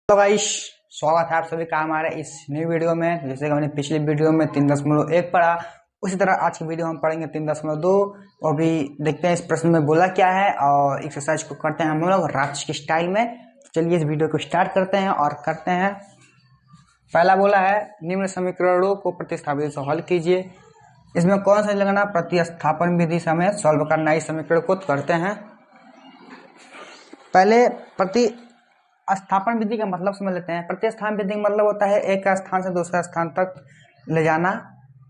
Hello guys, स्वागत है आप सभी का हमारे इस नई वीडियो में। जैसे कि हमने पिछली वीडियो में 3.1 पढ़ा, उसी तरह आज की वीडियो हम पढ़ेंगे 3.2। और भी देखते हैं इस प्रश्न में बोला क्या है और एक्सरसाइज को करते हैं हम लोग राज के स्टाइल में। तो चलिए इस वीडियो को स्टार्ट करते हैं और करते हैं। पहला बोला है निम्न समीकरणों को प्रतिस्थापित से हल कीजिए। इसमें कौन सा लगना, प्रतिस्थापन विधि से हमें सॉल्व करना। इस समीकरण को करते हैं। पहले प्रतिस्थापन विधि का मतलब समझ लेते हैं। प्रतिस्थापन विधि का मतलब होता है एक स्थान से दूसरे स्थान तक ले जाना,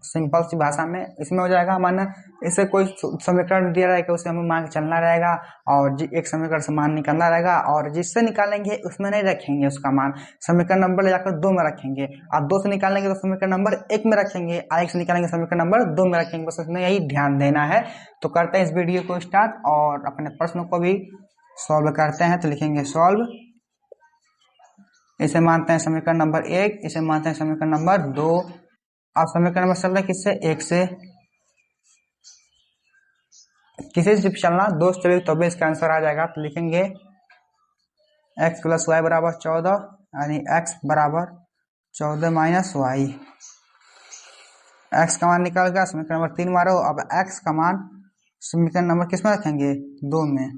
सिंपल सी भाषा में। इसमें हो जाएगा माना इसे कोई समीकरण दिया रहेगा, उसे हमें मान के चलना रहेगा और एक समीकरण से मान निकालना रहेगा और जिससे निकालेंगे उसमें नहीं रखेंगे उसका मान, समीकरण नंबर ले जाकर 2 में रखेंगे और 2 से निकालेंगे तो समीकरण नंबर 1 में रखेंगे और 1 से निकालेंगे समीकरण नंबर 2 में रखेंगे। बस इसमें यही ध्यान देना है। तो करते हैं इस वीडियो को स्टार्ट और अपने प्रश्नों को भी सॉल्व करते हैं। तो लिखेंगे सॉल्व, इसे मानते हैं समीकरण नंबर 1, इसे मानते हैं समीकरण नंबर 2। अब समीकरण नंबर चल रहा है किससे, 1 से। किसी से चलना 2 से चलेगी तो भी इसका आंसर आ जाएगा। तो लिखेंगे x + y = 14, यानी x = 14 - y। x का मान निकल गया, समीकरण नंबर 3 मारो। अब x का मान समीकरण नंबर किस में रखेंगे, 2 में।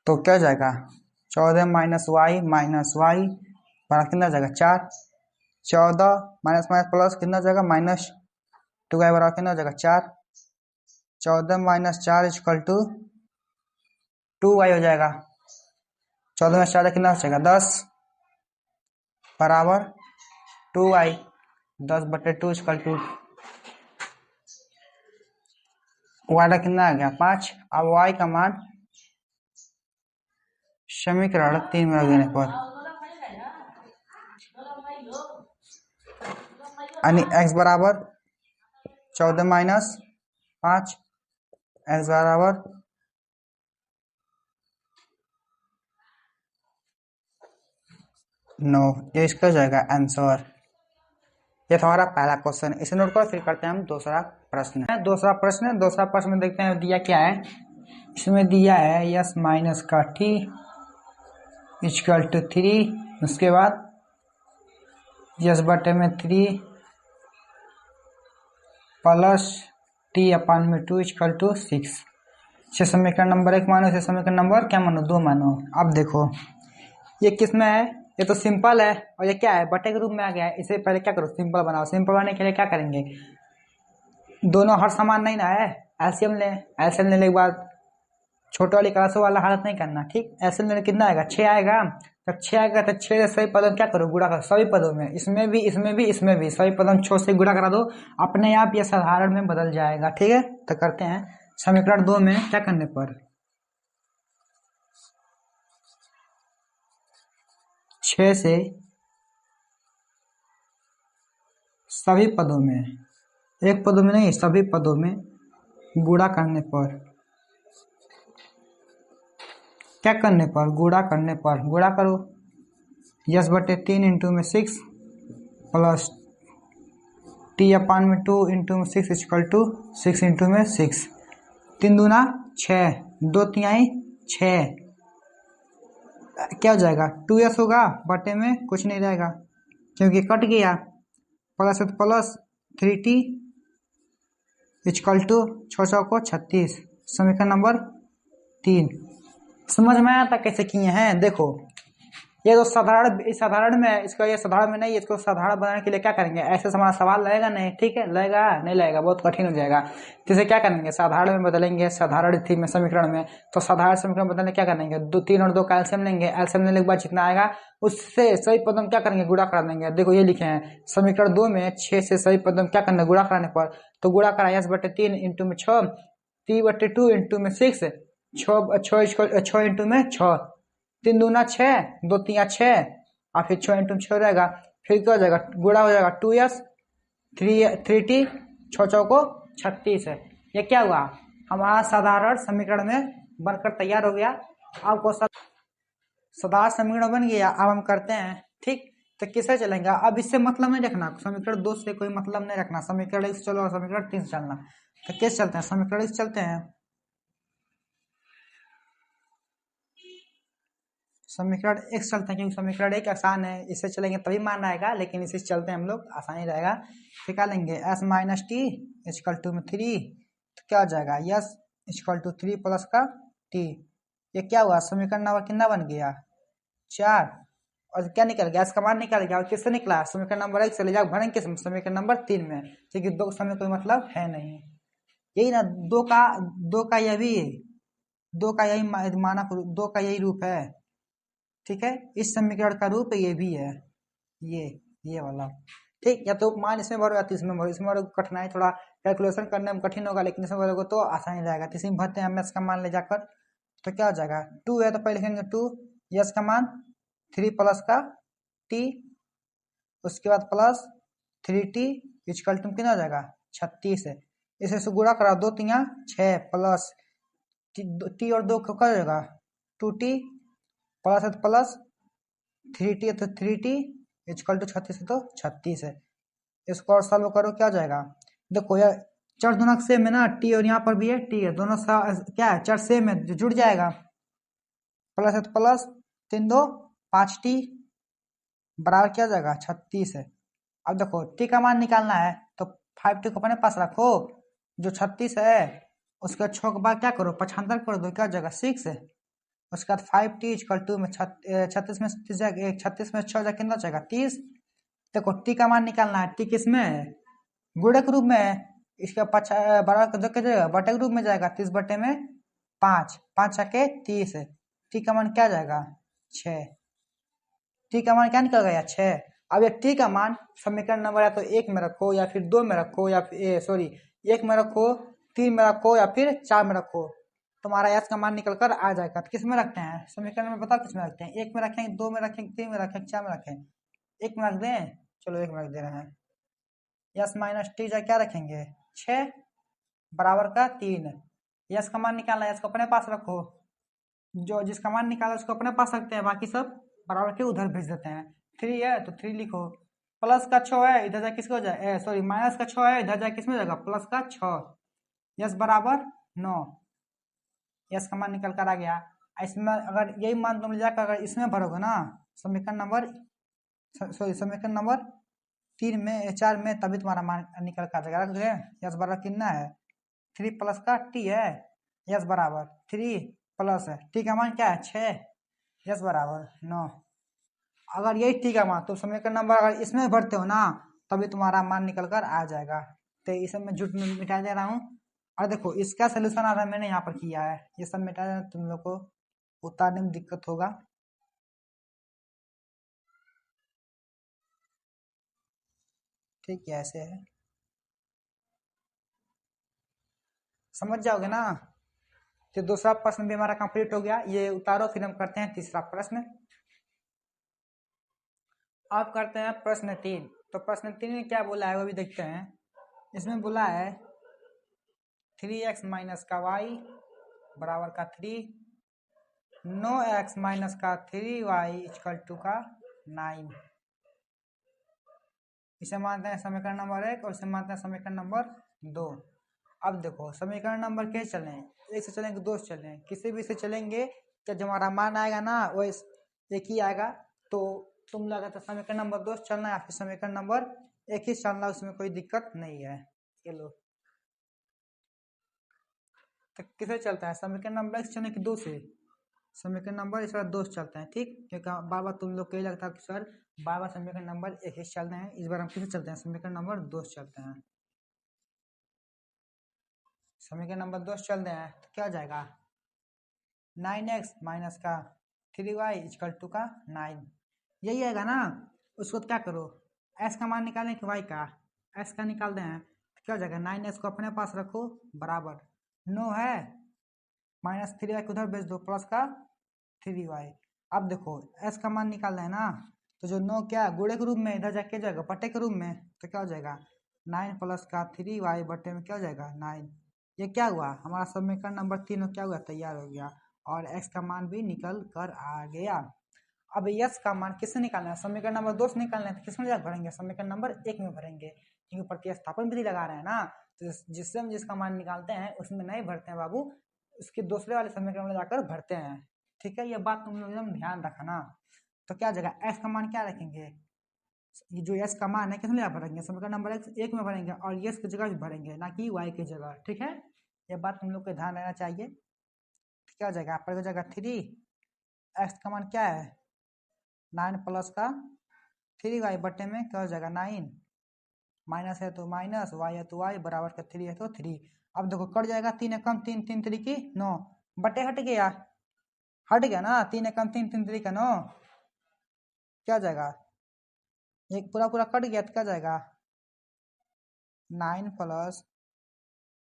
तो क्या हो जाएगा, 14 - y बराबर कितना जाएगा, 4। 14 माइनस माइनस प्लस कितना जाएगा, -2y बराबर कितना हो जाएगा, 4। 14 - 4 = 2y हो जाएगा। 14 में 4 कितना हो जाएगा, 10 बराबर 2y। 10/2 = y का कितना आ गया, 5। अब y का मान समीकरण 3 में रख देने पर यानी x बराबर 14 - 5, x बराबर 9। ये इसका जाएगा आंसर। ये हमारा पहला क्वेश्चन है, इसे नोट करो। फिर करते हैं हम दूसरा प्रश्न। दूसरा प्रश्न में देखते हैं दिया क्या है। इसमें दिया है यस माइनस का t = 3। उसके बाद यस बटे में 3 प्लस t/2 = 6। इसे समीकरण नंबर 1 मानो, इसे समीकरण नंबर क्या मानो, 2 मानो। अब देखो ये किस में है, ये तो सिंपल है और ये क्या है, बटे के रूप में आ गया है। इसे पहले क्या करो, सिंपल बनाओ। सिंपल बनाने के लिए क्या करेंगे, दोनों हर समान नहीं ना है, एलसीएम ले। एलसीएम लेने के बाद छोटे वाली क्लासों वाला हालत नहीं करना, ठीक। एलसीएम लेने कितना आएगा, 6 आएगा। जब 6 आएगा तो 6 से सभी पदों क्या करो, गुणा करो सभी पदों में, इसमें भी इसमें भी इसमें भी सभी पदों 6 से गुणा करा दो, अपने आप ये साधारण में बदल जाएगा, ठीक है। तो करते हैं समीकरण 2 में क्या करने पर, 6 से सभी पदों में, एक पदों में नहीं सभी पदों में गुणा करने पर, क्या करने पर, गुणा करने पर। गुणा करो, यस बटे 3 इंटू में 6 प्लस t/2 इंटू में 6 = 6 इंटू में 6। 3 दूना 6, 2 तिहाई 6। क्या हो जाएगा, 2s होगा, बटे में कुछ नहीं रहेगा क्योंकि कट गया। प्लस प्लस 3t = 6 को 36। समीकरण नंबर 3। समझ में आया था कैसे किए हैं। देखो ये तो साधारण में, इसका ये साधारण में नहीं, इसको साधारण बनाने के लिए क्या करेंगे, ऐसे हमारा सवाल लगेगा नहीं, ठीक है, लगेगा नहीं, लगेगा बहुत कठिन हो जाएगा। तो इसे क्या करेंगे, साधारण में बदलेंगे। साधारण थी में समीकरण में, तो साधारण समीकरण बदलने क्या करेंगे, 2 3 और 2 का एलसीएम लेंगे। एलसीएम लेने के बाद जितना आएगा उससे सभी पदों में क्या करेंगे, गुणा करा देंगे। देखो ये लिखे हैं समीकरण 2 में 6 से सभी पदों में क्या करना, गुणा कराने पर। तो गुणा करा, यस बटे 3 इंटू में 6, 3/2 इंटू में 6, 6 इंटू में 6, 3 दूना 6, 2 तिया 6 और फिर 6 इंटू 6 रहेगा। फिर क्या हो जाएगा, गुणा हो जाएगा 2s 3t 6 को 36 है। ये क्या हुआ, हमारा साधारण समीकरण में बनकर तैयार हो गया। आपको साधारण समीकरण बन गया। अब हम करते हैं, ठीक। तो किसे चलेंगे, अब इससे मतलब नहीं रखना, समीकरण 2 से कोई मतलब नहीं रखना, समीकरण 1 से चलो और समीकरण 3 से चलना। तो किस चलते हैं, समीकरण 1 से चलते हैं। समीकरण x चलते हैं, क्योंकि समीकरण एक आसान है, इससे चलेंगे तभी मान आएगा, लेकिन इसी से चलते हैं हम लोग, आसानी रहेगा। फिर क्या लेंगे, s minus T equal to में 3, तो क्या हो जाएगा यस इक्वल टू 3 प्लस का t। ये क्या हुआ, समीकरण नंबर कितना बन गया 4, और क्या निकल गया, इसका मान निकल गया, और किससे निकला, समीकरण नंबर 1 से ले जाओ भरेंगे किस समीकरण नंबर 3 में, क्योंकि दो समय कोई मतलब है नहीं। यही ना दो का यह भी, दो का यही मानक, दो का यही रूप है, ठीक है। इस समीकरण का रूप ये भी है, ये वाला, ठीक। या तो मान इसमें भरो या तो इसमें भरो, इसमें भरो कठिनाई, थोड़ा कैलकुलेशन करने में कठिन होगा, लेकिन इसमें भरोगे तो आसानी रहेगा। तो इसमें भरते हैं हम, इसका मान ले जाकर, तो क्या हो जाएगा 2 है तो पहले लिखेंगे 2, यस का मान 3 प्लस का टी, उसके बाद प्लस 3t इक्वल टू कितना हो जाएगा 36 है। इसे गुणा करा, 2 3 6 प्लस टी और 2 क्या हो जाएगा 2t, प्लस है तो प्लस 3t है तो 3t इक्वल टू 36 है तो 36 है। इसको और सॉल्व करो, क्या हो जाएगा, देखो यार चर दोनों सेम है ना, टी और यहाँ पर भी है टी है, दोनों क्या है चर सेम है, जो जुड़ जाएगा, प्लस है तो प्लस 3 2 5t बराबर क्या हो जाएगा 36 है। अब देखो टी का मान निकालना है, तो 5t को अपने पास रखो, जो 36 है उसके 6 के बाद क्या करो 75 कर दो, क्या हो जाएगा 6 है। उसके बाद 5t इक्वल टू में 36 में 36 में 6 कितना जाएगा 30। देखो टी का मान निकालना है, टी किस में है गुणक रूप में है, इसका बराबर जो क्या जाएगा बटे के रूप में जाएगा, 30 बटे में 5, 5 छके 30 है। टी का मान क्या जाएगा 6, टी का मान क्या निकल गया 6। अब ये टी का मान समीकरण नंबर या तो 1 में रखो या फिर 2 में रखो, या फिर सॉरी 1 में रखो, 3 में रखो या फिर 4 में रखो, तुम्हारा एस का मान निकल कर आ जाएगा। तो किस में रखते हैं समीकरण में, बताओ किस में रखते हैं, 1 में रखेंगे, 2 में रखेंगे, 3 में रखेंगे, 4 में रखेंगे, 1 में रख दें, चलो 1 में रख दे रहे हैं। यस माइनस टी जा क्या रखेंगे 6 बराबर का 3, यस का मान निकालना है, इसको अपने पास रखो, जो जिसका मान निकाला उसको अपने पास रखते हैं, बाकी सब बराबर के उधर भेज देते हैं। 3 है तो 3 लिखो, प्लस का 6 है इधर जा किसको जाए, सॉरी माइनस का 6 है इधर जा किसमें जाएगा प्लस का 6, यस बराबर 9, यस का मान निकल कर आ गया। इसमें अगर यही मान तुम जाकर अगर इसमें भरोगे ना, समीकरण नंबर सॉरी समीकरण नंबर 3 में 4 में, तभी तुम्हारा मान निकल कर आ जाएगा। रख दे, यस बराबर कितना है 3 प्लस का टी है, यस बराबर 3 प्लस है टी का मान क्या है 6, यस बराबर 9। अगर यही टी का मान तो समीकरण नंबर अगर इसमें भरते हो ना, तभी तुम्हारा मान निकल कर आ जाएगा। तो इसे मैं झूठ में मिटा दे रहा हूँ, और देखो इसका सोल्यूशन आधा मैंने यहाँ पर किया है, ये सब मिटा देना, तुम लोग को उतारने में दिक्कत होगा, ठीक है ऐसे है, समझ जाओगे ना। तो दूसरा प्रश्न भी हमारा कंप्लीट हो गया, ये उतारो, फिर हम करते हैं तीसरा प्रश्न। अब करते हैं प्रश्न 3। तो प्रश्न 3 में क्या बोला है वो भी देखते हैं। इसमें बोला है 3x माइनस का y बराबर का 3, 9x माइनस का 3y इक्वल टू का 9। इसे मानते हैं समीकरण नंबर 1 और इसे मानते हैं समीकरण नंबर 2। अब देखो समीकरण नंबर कैसे चले, एक से चलेंगे, दो से चलें, किसी भी से चलेंगे तो जो हमारा मान आएगा ना वो एक ही आएगा। तो तुम लगा था समीकरण नंबर 2 से चलना या फिर समीकरण नंबर 1 ही चलना, उसमें कोई दिक्कत नहीं है। चलो तो किसे चलता है समीकरण नंबर 1 से चलने की 2 से, समीकरण नंबर इस बार 2 से चलते हैं, ठीक। क्योंकि बार बार तुम लोग को यही लगता है कि सर बार बार समीकरण नंबर 1 ही चलते हैं, इस बार हम किसे चलते हैं समीकरण नंबर 2 से चलते हैं। समीकरण नंबर 2 से चलते हैं तो क्या हो जाएगा 9x माइनस का 3y इक्वल टू का 9, यही आएगा ना। उसको क्या करो s का मान निकालें कि y का, s का निकाल दें तो क्या हो जाएगा 9s को अपने पास रखो बराबर 9 है, माइनस 3y को उधर भेज दो, प्लस का 3y। अब देखो s का मान निकालना है ना, तो जो 9 क्या गुणे के रूप में इधर जाके जाएगा बटे के रूप में, तो क्या हो जाएगा 9 प्लस का 3y बटे में क्या हो जाएगा 9। ये क्या हुआ हमारा समीकरण नंबर 3 क्या हुआ तैयार हो गया, और x का मान भी निकल कर आ गया। अब यस का मान किससे निकालना है, समीकरण नंबर 2 से निकालना है, तो किसमें जाकर भरेंगे समीकरण नंबर 1 में भरेंगे, क्योंकि प्रतिस्थापन विधि लगा रहे हैं ना, तो जिससे हम जिसका मान निकालते हैं उसमें नहीं भरते हैं बाबू, उसके दूसरे वाले समीकरण में जाकर भरते हैं। ठीक है, ये बात तुम लोग एकदम ध्यान रखना। तो क्या जगह एस का मान क्या रखेंगे, ये जो एस का मान है किस में भरेंगे, समीकरण नंबर एक में भरेंगे और एस की जगह भी भरेंगे, ना कि वाई की जगह। ठीक है, ये बात तुम लोग को ध्यान रहना चाहिए। क्या हो जाएगा आपका जगह 3, एक्स का मान क्या है 9 प्लस का 3y बटे में क्या हो जाएगा 9, माइनस है तो माइनस, वाई है तो वाई, बराबर का 3 है तो 3। अब देखो कट जाएगा, 3 एकम 3, 3 3 की 9, बटे हट गया ना, 3 एकम 3, 3 3 का 9, क्या जाएगा एक पूरा पूरा कट गया तो क्या जाएगा 9 प्लस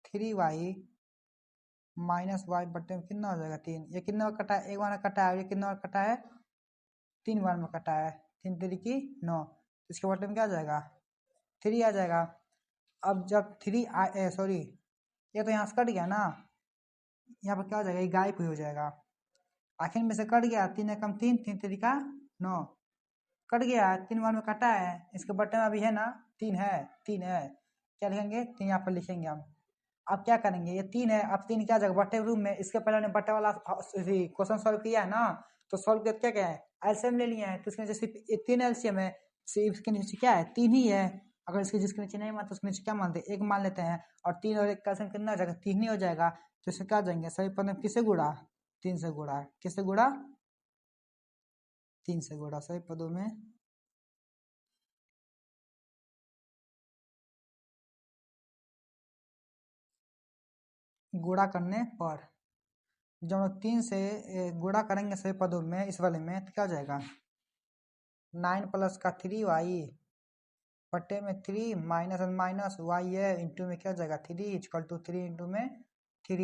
3y माइनस वाई बटे में कितना हो जाएगा 3, ये कितना बार कटा है, एक बार कटा है, ये कितना बार कटा है 3 बार में कटा है, 3 3 की 9, इसके बटे में क्या आ जाएगा 3 आ जाएगा। अब जब 3 सॉरी ये तो यहाँ से कट गया ना, यहाँ पर क्या हो जाएगा ये गायब ही हो जाएगा, आखिर में से कट गया, 3 एकम 3, 3 3 का 9, कट गया 3 बार में कटा है, इसके बटे में अभी है ना 3 है, 3 है, क्या लिखेंगे 3 यहाँ पर लिखेंगे हम। अब क्या करेंगे, ये 3 है, अब 3 क्या जगह बटे रूप में, इसके पहले हमने बटे वाला क्वेश्चन सॉल्व किया है ना, तो सॉल्व किया क्या है एलसीएम ले लिया है, तो इसके नीचे सिर्फ 3 एलसीएम है, इसके नीचे क्या है 3 ही है, अगर इसके जिसके नीचे नहीं मान तो उसके नीचे क्या मानते हैं 1 मान लेते हैं, और 3 और 1 का एलसीएम कितना हो जाएगा 3 ही हो जाएगा, तो इससे क्या जाएंगे सभी पद में किससे गुड़ा 3 से गुड़ा, किससे गुड़ा 3 से गुड़ा, सभी पदों में गुणा करने पर, जब हम 3 से गुणा करेंगे सभी पदों में इस वाले में तो क्या हो जाएगा 9 प्लस का 3y बटे में 3 माइनस माइनस वाई है इंटू में क्या हो जाएगा 3 इक्वल टू 3 इंटू में 3,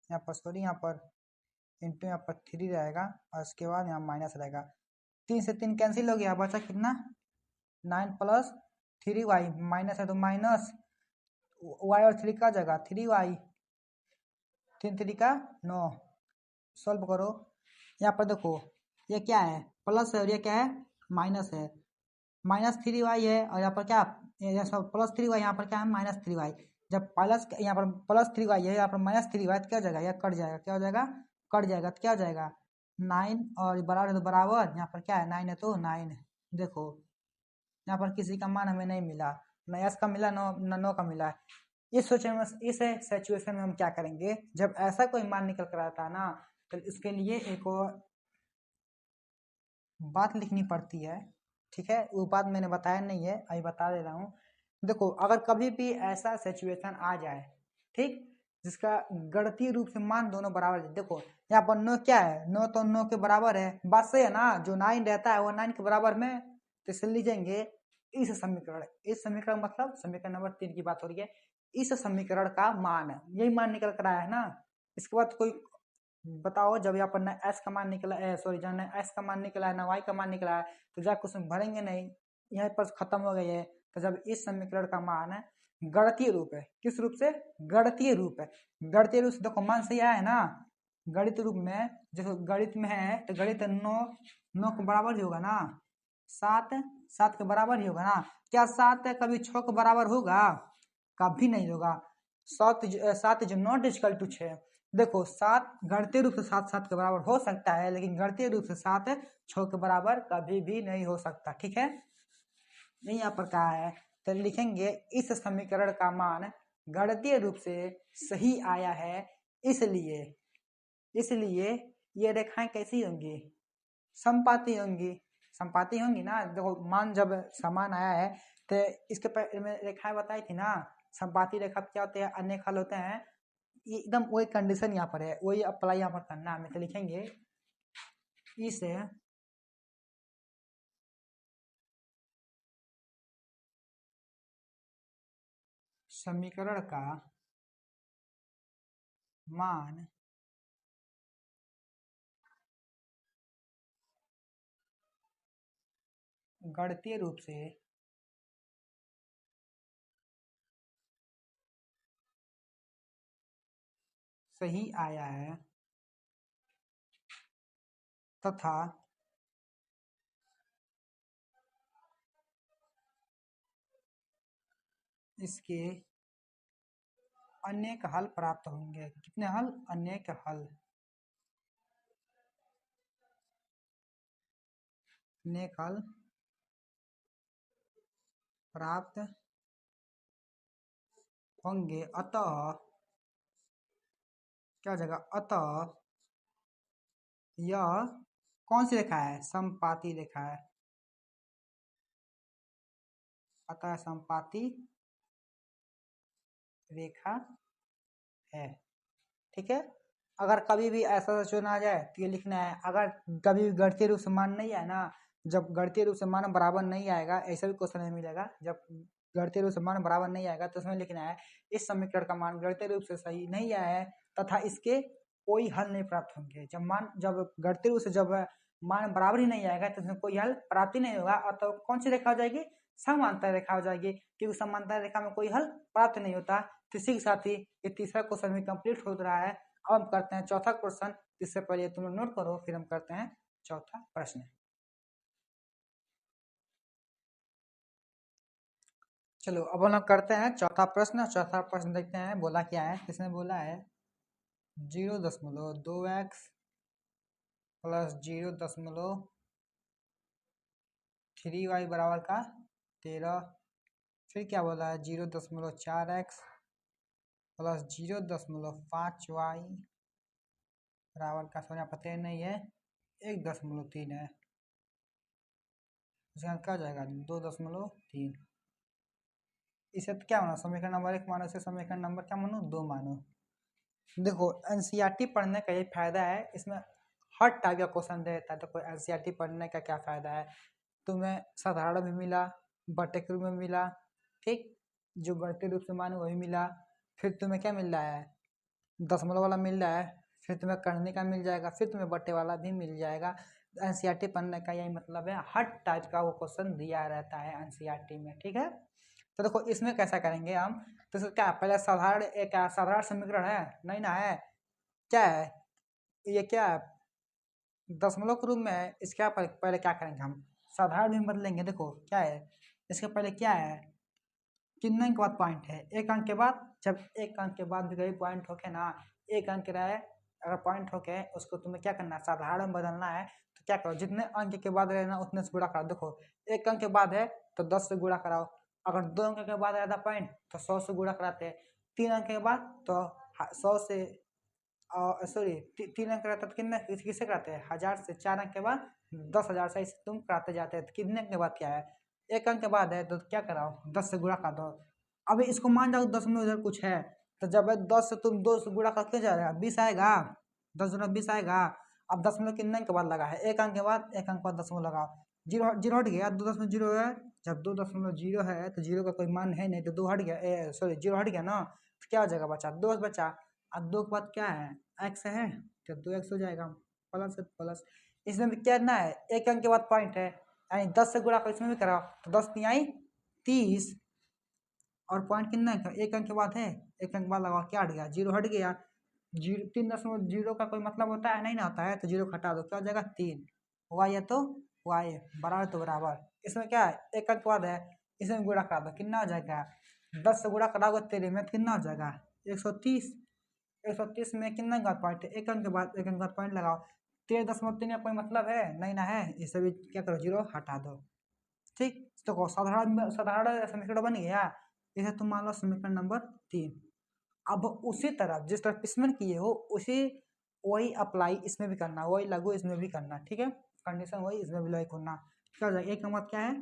यहाँ पर सॉरी यहाँ पर इंटू यहाँ पर 3 रहेगा और उसके बाद यहाँ माइनस रहेगा, 3 से 3 कैंसिल हो गया, बचा कितना 9 प्लस 3y माइनस है तो माइनस वाई और 3 का जगह 3y, 3 3 का 9, सॉल्व करो, यहाँ पर देखो ये क्या है प्लस है और ये क्या है माइनस है, -3y है और यहाँ पर क्या +3y, यहाँ पर क्या है -3y, जब प्लस यहाँ पर +3y है यहाँ पर -3y तो क्या हो जाएगा यह कट जाएगा, क्या हो जाएगा कट जाएगा, तो क्या हो जाएगा 9 और बराबर है तो बराबर, यहाँ पर क्या है 9 है तो 9, देखो यहाँ पर किसी का मान हमें नहीं मिला, न एस का मिला न नो का मिला। इस सिचुएशन में हम क्या करेंगे, जब ऐसा कोई मान निकल कर आता है ना तो इसके लिए एक और बात लिखनी पड़ती है। ठीक है, वो बात मैंने बताया नहीं है, अभी बता दे रहा हूँ। देखो अगर कभी भी ऐसा सिचुएशन आ जाए, ठीक, जिसका गणितीय रूप से मान दोनों बराबर है, देखो यहाँ पर 9 क्या है 9 तो 9 के बराबर है, बात सही है ना, जो 9 रहता है वो 9 के बराबर में, तो इसे लीजिएंगे इस समीकरण, इस समीकरण मतलब समीकरण नंबर 3 की बात हो रही है, इस समीकरण का मान है, यही मान निकल कर आया है ना। इसके बाद कोई बताओ जब यहाँ पर ना एस का मान निकला है, सॉरी जहाँ ना एस का मान निकला है ना वाई का मान निकला है, तो जाकर उसमें भरेंगे नहीं, यहाँ पर खत्म हो गई है। तो जब इस समीकरण का मान है गणितीय रूप है, किस रूप से गणितीय रूप है, गणितीय रूप से देखो मान सही आया है ना, गणित रूप में जैसे गणित में है तो गणित 9 9 के बराबर ही होगा ना, 7 7 के बराबर ही होगा ना, क्या 7 कभी 6 के बराबर होगा, कभी नहीं होगा, 7 7 इज नॉट इक्वल टू 6, देखो 7 गणितीय रूप से 7 7 के बराबर हो सकता है, लेकिन गणितीय रूप से 7 6 के बराबर कभी भी नहीं हो सकता। ठीक है, नहीं यहाँ पर कहा है, तो लिखेंगे इस समीकरण का मान गणितीय रूप से सही आया है, इसलिए इसलिए ये रेखाएं कैसी होंगी समपाती होंगी, समपाती होंगी ना, देखो मान जब समान आया है तो इसके रेखाएं बताई थी ना, समपाती रेखा क्या होते हैं अन्य खल होते हैं, ये एकदम वही कंडीशन यहाँ पर है, वही अप्लाई यहाँ पर करना है, तो लिखेंगे इस समीकरण का मान गणितीय रूप से सही आया है तथा इसके अनेक हल प्राप्त होंगे, कितने हल अनेक हल, नेक हल प्राप्त होंगे, अतः क्या हो जाएगा, अतः यह कौन सी रेखा है, समपाती रेखा है, अतः समपाती रेखा है। ठीक है, अगर कभी भी ऐसा चुना जाए तो ये लिखना है, अगर कभी भी गणितीय रूप से मान नहीं आए ना, जब गणितीय रूप से मान बराबर नहीं आएगा, ऐसा भी क्वेश्चन में मिलेगा, जब गणितीय रूप से मान बराबर नहीं आएगा तो उसमें लिखना है इस समीकरण का मान गणितीय रूप से सही नहीं आया है तथा इसके कोई हल नहीं प्राप्त होंगे। जब गणितीय रूप से जब मान बराबर ही नहीं आएगा तो उसमें कोई हल प्राप्त ही नहीं होगा, और तो कौन सी रेखा हो जाएगी, समांतर रेखा हो जाएगी, क्योंकि समांतर रेखा में कोई हल प्राप्त नहीं होता। इसी के साथ ही ये तीसरा क्वेश्चन भी कंप्लीट हो रहा है। अब हम करते हैं चौथा क्वेश्चन, इससे पहले तुम लोग नोट करो, फिर हम करते हैं चौथा प्रश्न। चलो अब हम लोग करते हैं चौथा प्रश्न। चौथा प्रश्न देखते हैं बोला क्या है। किसने बोला है 0.2x प्लस 0.3y बराबर का 13। फिर क्या बोला है 0.4x प्लस 0.5y बराबर का, समझ पता नहीं है, 1.3 है, इसका क्या हो जाएगा 2.3। इसे तो क्या मानो, समीकरण नंबर 1 मानो, इसे समीकरण नंबर क्या मानो 2 मानो। देखो एनसीईआरटी पढ़ने का ये फायदा है, इसमें हर टाइप का क्वेश्चन देता है। तो कोई एनसीईआरटी पढ़ने का क्या फायदा है, तुम्हें साधारण भी मिला, बटे के रूप में मिला, ठीक, जो गणितीय रूप से मानो वही मिला, फिर तुम्हें क्या मिल रहा है, दशमलव वाला मिल रहा है, फिर तुम्हें करने का मिल जाएगा, फिर तुम्हें बटे वाला भी मिल जाएगा। एनसीईआरटी पढ़ने का यही मतलब है, हर टाइप का वो क्वेश्चन दिया रहता है एनसीईआरटी में। ठीक है, तो देखो इसमें कैसा करेंगे हम, तो इसको क्या पहले साधारण, एक साधारण समीकरण है नहीं ना, है क्या है, ये क्या है दशमलव के रूप में है, इसका पहले क्या करेंगे हम, साधारण में बदलेंगे। देखो क्या है, इसके पहले क्या है, कितने के बाद पॉइंट है, एक अंक के बाद, जब एक अंक के बाद भी कभी पॉइंट होके ना, एक अंक रहे अगर पॉइंट होके, उसको तुम्हें क्या करना है, साधारण में बदलना है। तो क्या करो, जितने अंक के बाद रहना उतने से गुणा कराओ। देखो एक अंक के बाद है तो 10 से गुणा कराओ, अगर 2 अंक के बाद रहता पॉइंट तो 100 से गुणा कराते हैं, 3 अंक के बाद तो 100 से, सॉरी 3 अंक रहता तो कितने किससे कराते हैं, 1000 से, 4 अंक के बाद 10,000 से, इसे तुम कराते जाते हैं। तो कितने अंक के बाद क्या है, एक अंक के बाद है तो क्या कराओ 10 से गुणा कर दो। अभी इसको मान जाओ 10 में उधर कुछ है, तो जब 10 से तुम 2 से गुणा करके जा रहे हो 20 आएगा, 10 गुना 20 आएगा। अब 10 में कितने अंक के बाद लगा है, एक अंक के बाद, एक अंक के बाद 10 में लगाओ, जीरो जीरो हट गया, 2.0 है, जब 2.0 है तो जीरो का कोई मान है नहीं, तो 2 हट गया, सॉरी 0 हट गया ना, तो क्या हो जाएगा बचा 2 बचा। अब 2 के बाद क्या है एक्स है, तो 2x हो जाएगा, प्लस है प्लस। इसमें भी क्या ना है, एक अंक के बाद पॉइंट है, यानी 10 से गुणा कर इसमें भी कराओ, तो 10 नहीं आई 30, और पॉइंट कितना है, एक अंक के बाद है, एक अंक के बाद लगाओ, क्या हट गया 0 हट गया। 3.0 का कोई मतलब होता है नहीं ना होता है, तो 0 हटा दो, क्या हो जाएगा 3, वाई है तो वाई, बराबर तो बराबर। इसमें क्या है एक अंक के बाद है, इसमें गुणा करा दो, कितना हो जाएगा 10 से गुणा कराओगे तेरे में कितना हो जाएगा 130। 130 में कितना का पॉइंट है, एक अंक के बाद, एक अंक के बाद पॉइंट लगाओ, 13.3 का कोई मतलब है नहीं ना है, इसे भी क्या करो 0 हटा दो। ठीक, तो साधारण साधारण समीकरण बन गया, इसे तुम मान लो समीकरण नंबर 3। अब उसी तरह जिस तरह इसमें किए हो उसी वही अप्लाई इसमें भी करना, वही लागू इसमें भी करना। ठीक है, कंडीशन वही इसमें भी लागू करना। क्या हो जाएगा, एक नंबर क्या है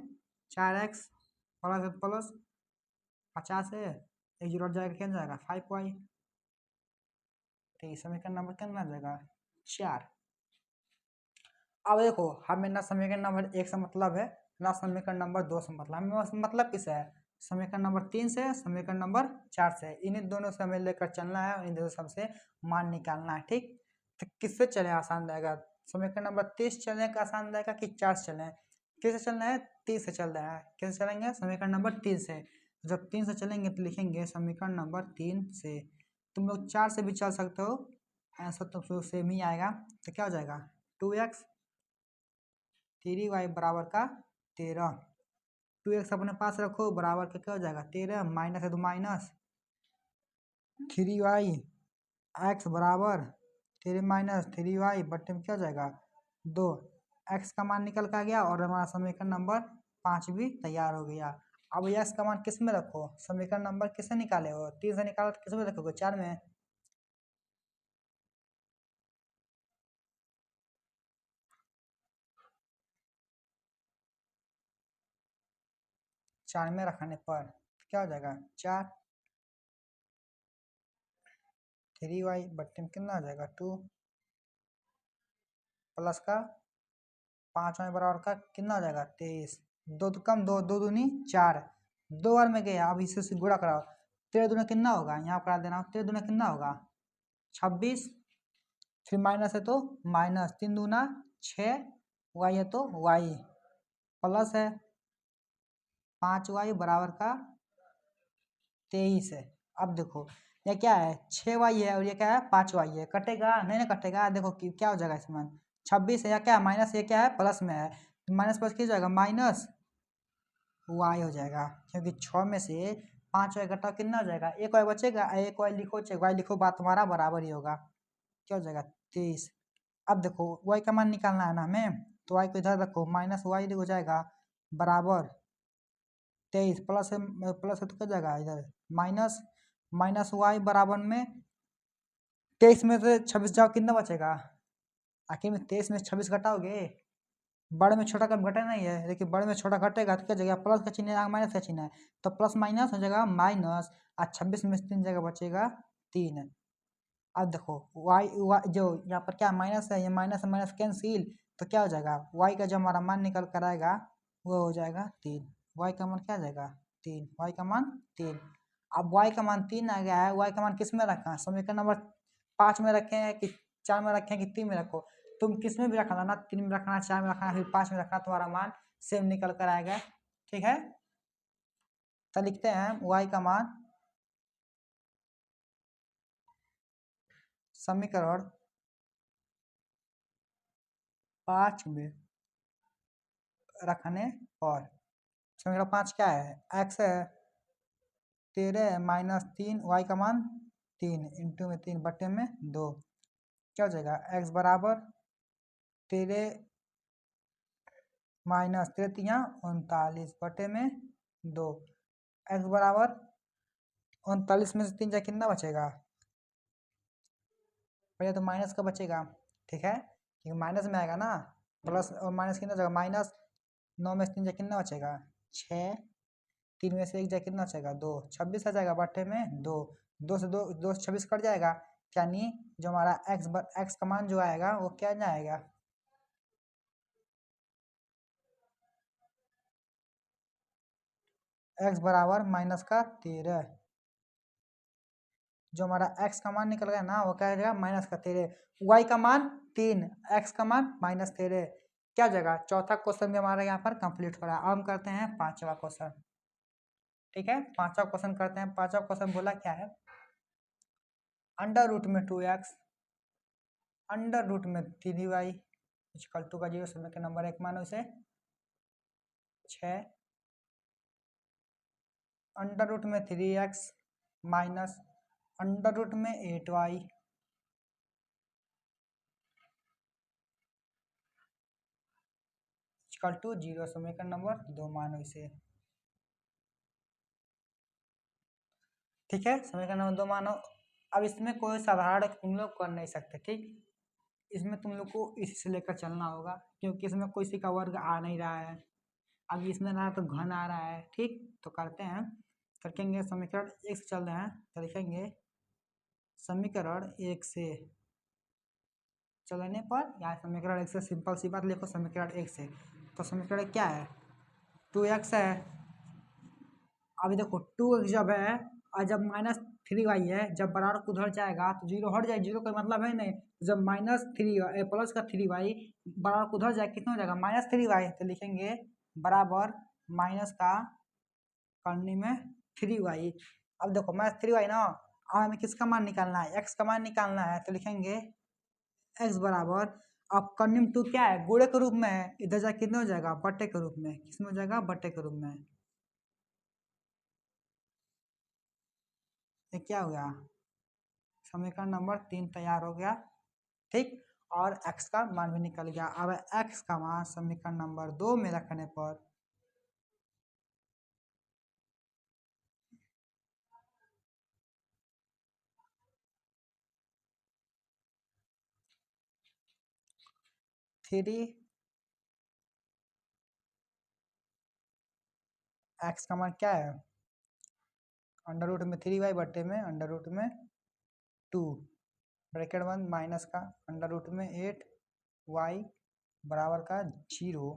4x प्लस प्लस 50 है, एक जीरो हट जाएगा, क्या जाएगा 5y, तो समीकरण नंबर कितना आ जाएगा 4। अब देखो हमें ना समीकरण नंबर 1 से मतलब है ना समीकरण नंबर 2 से मतलब, हमें मतलब किससे है, समीकरण नंबर 3 से, समीकरण नंबर 4 से, इन्हीं दोनों से हमें लेकर चलना है, इन दोनों सबसे मान निकालना है। ठीक, तो किससे चले आसान रहेगा, समीकरण नंबर 30 चलने का आसान रहेगा कि 4 से चले, किससे चलना है 30 से चल रहा है, किससे चलेंगे समीकरण नंबर 3 से। जब 3 से चलेंगे तो लिखेंगे समीकरण नंबर 3 से, तुम लोग 4 से भी चल सकते हो, आंसर तो सेम ही आएगा। तो क्या हो जाएगा 2x 3y बराबर का 13, 2x अपने पास रखो, बराबर का क्या हो जाएगा 13, माइनस है तो माइनस 3y x बराबर 13 माइनस 3y बट्टे में क्या हो जाएगा 2, एक्स का मान निकल कर आ गया और हमारा समीकरण नंबर 5 भी तैयार हो गया। अब एक्स का मान किस में रखो, समीकरण नंबर किससे निकाले हो, 3 से निकालो तो किस में रखोगे, 4 में। चार में रखने पर क्या हो जाएगा, 4 3y बट्टे में कितना हो जाएगा 2 प्लस का 5y बराबर का कितना हो जाएगा 23, दो तो कम, दो दो दूनी 4, 2 बार में गया, अब इससे गुणा कराओ, 13 दूना कितना होगा, यहाँ करा देना, 13 दूना कितना होगा 26, फिर माइनस है तो माइनस, 3 दूना 6, वाई है तो वाई, प्लस है 5y बराबर का 23 है। अब देखो ये क्या है 6y है और ये क्या है 5y है, कटेगा नहीं ना कटेगा, देखो कि क्या हो जाएगा इसमें 26 है या क्या माइनस, ये क्या है प्लस में है, तो माइनस प्लस क्या हो जाएगा माइनस y हो जाएगा, क्योंकि 6 में से 5y घटाओ कितना हो जाएगा, एक y बचेगा, एक y लिखो चाहे y लिखो बात तुम्हारा बराबर ही होगा, क्या हो जाएगा 23। अब देखो y का मान निकालना है ना हमें, तो y को इधर रखो, माइनस y हो जाएगा बराबर 23, प्लस है तो क्या जाएगा इधर माइनस, माइनस वाई बराबर में 23 में से 26 जाओ कितना बचेगा, आखिर में 23 में 26 घटाओगे, बड़े में छोटा कब घटा नहीं है, देखिए बड़े में छोटा घटेगा तो क्या जगह प्लस का चिन्ह है माइनस का चिन्ह है, तो प्लस माइनस हो जाएगा माइनस, और 26 में से 3 जगह बचेगा 3। अब देखो वाई जो यहाँ पर क्या माइनस है, ये माइनस माइनस कैंसिल, तो क्या हो जाएगा वाई का जो हमारा मान निकल कर आएगा वो हो जाएगा 3, वाई का मान क्या आ जाएगा 3, वाई का मान 3। अब वाई का मान 3 आ गया है, वाई का मान किस में रखा है, समीकरण नंबर 5 में रखे हैं कि 4 में रखे हैं कि 3 में रखो, तुम किस में भी रखना ना, 3 में रखना, 4 में रखना, फिर 5 में रखना, तुम्हारा मान सेम निकल कर आएगा। ठीक है, तो लिखते हैं वाई का मान समीकरण 5 में रखने पर, समीकरण 5 क्या है, एक्स है 13 माइनस 3, वाई का मान 3 इंटू में 3 बटे में 2, क्या हो जाएगा एक्स बराबर 13 माइनस 13 39 बटे में 2, एक्स बराबर 39 में से 3 जा कितना बचेगा, पहले तो माइनस का बचेगा, ठीक है क्योंकि माइनस में आएगा ना, प्लस और माइनस कितना जाएगा माइनस, 9 में से 3 जा कितना बचेगा 6, 3 में से 1 जा कितना बचेगा 2, 26 आ जाएगा बटे में 2, 2 से 2 से 26 कट जाएगा, यानी जो हमारा एक्स का मान जो आएगा वो क्या जाएगा, एक्स बराबर माइनस का 13, जो हमारा एक्स का मान निकल गया ना वो क्या जाएगा माइनस का 13, वाई का मान 3, एक्स का मान माइनस 13, क्या जाएगा, चौथा क्वेश्चन भी हमारा यहाँ पर कंप्लीट हो रहा है। अब हम करते हैं पांचवा क्वेश्चन। ठीक है, पांचवा क्वेश्चन करते हैं। पांचवा क्वेश्चन बोला क्या है, अंडर रूट में 2x अंडर रूट में 3y इक्वल टू का 0 समय के नंबर 1 मानो इसे 6 अंडर रूट में 3x माइनस अंडर रूट में 8y इक्वल टू 0 समय का नंबर 2 मानो इसे। ठीक है, समय का नंबर 2 मानो। अब इसमें कोई साधारण तुम लोग कर नहीं सकते, ठीक, इसमें तुम लोग को इसी से लेकर चलना होगा, क्योंकि इसमें कोई सी का वर्ग आ नहीं रहा है, अब इसमें ना तो घन आ रहा है। ठीक, तो करते हैं, तो लिखेंगे समीकरण 1 से चल रहे हैं, तो लिखेंगे समीकरण 1 से चलने पर, या समीकरण 1 से सिंपल सी बात लिखो, समीकरण 1 से, तो समीकरण क्या है 2x है, अभी देखो 2x जब है और जब माइनस 3y है, जब बराबर को उधर जाएगा तो 0 हट जाए, 0 का मतलब है नहीं, जब माइनस 3 प्लस का 3y बराबर को उधर जाए कितना हो जाएगा -3y, तो लिखेंगे बराबर माइनस का करने में 3y। अब देखो -3y ना, अब हमें किसका मान निकालना है, x का मान निकालना है, तो लिखेंगे x बराबर, अब करने में 2 क्या है गुणे के रूप में है, इधर जाके कितना हो जाएगा बट्टे के रूप में, किसमें हो जाएगा बट्टे के रूप में, ये क्या हो गया समीकरण नंबर 3 तैयार हो गया। ठीक, और x का मान भी निकल गया। अब x का मान समीकरण नंबर 2 में रखने पर थ्री x का मान क्या है, अंडर रूट में 3y बट्टे में अंडर रूट में 2 ब्रैकेट 1 माइनस का अंडर रूट में 8y बराबर का 0।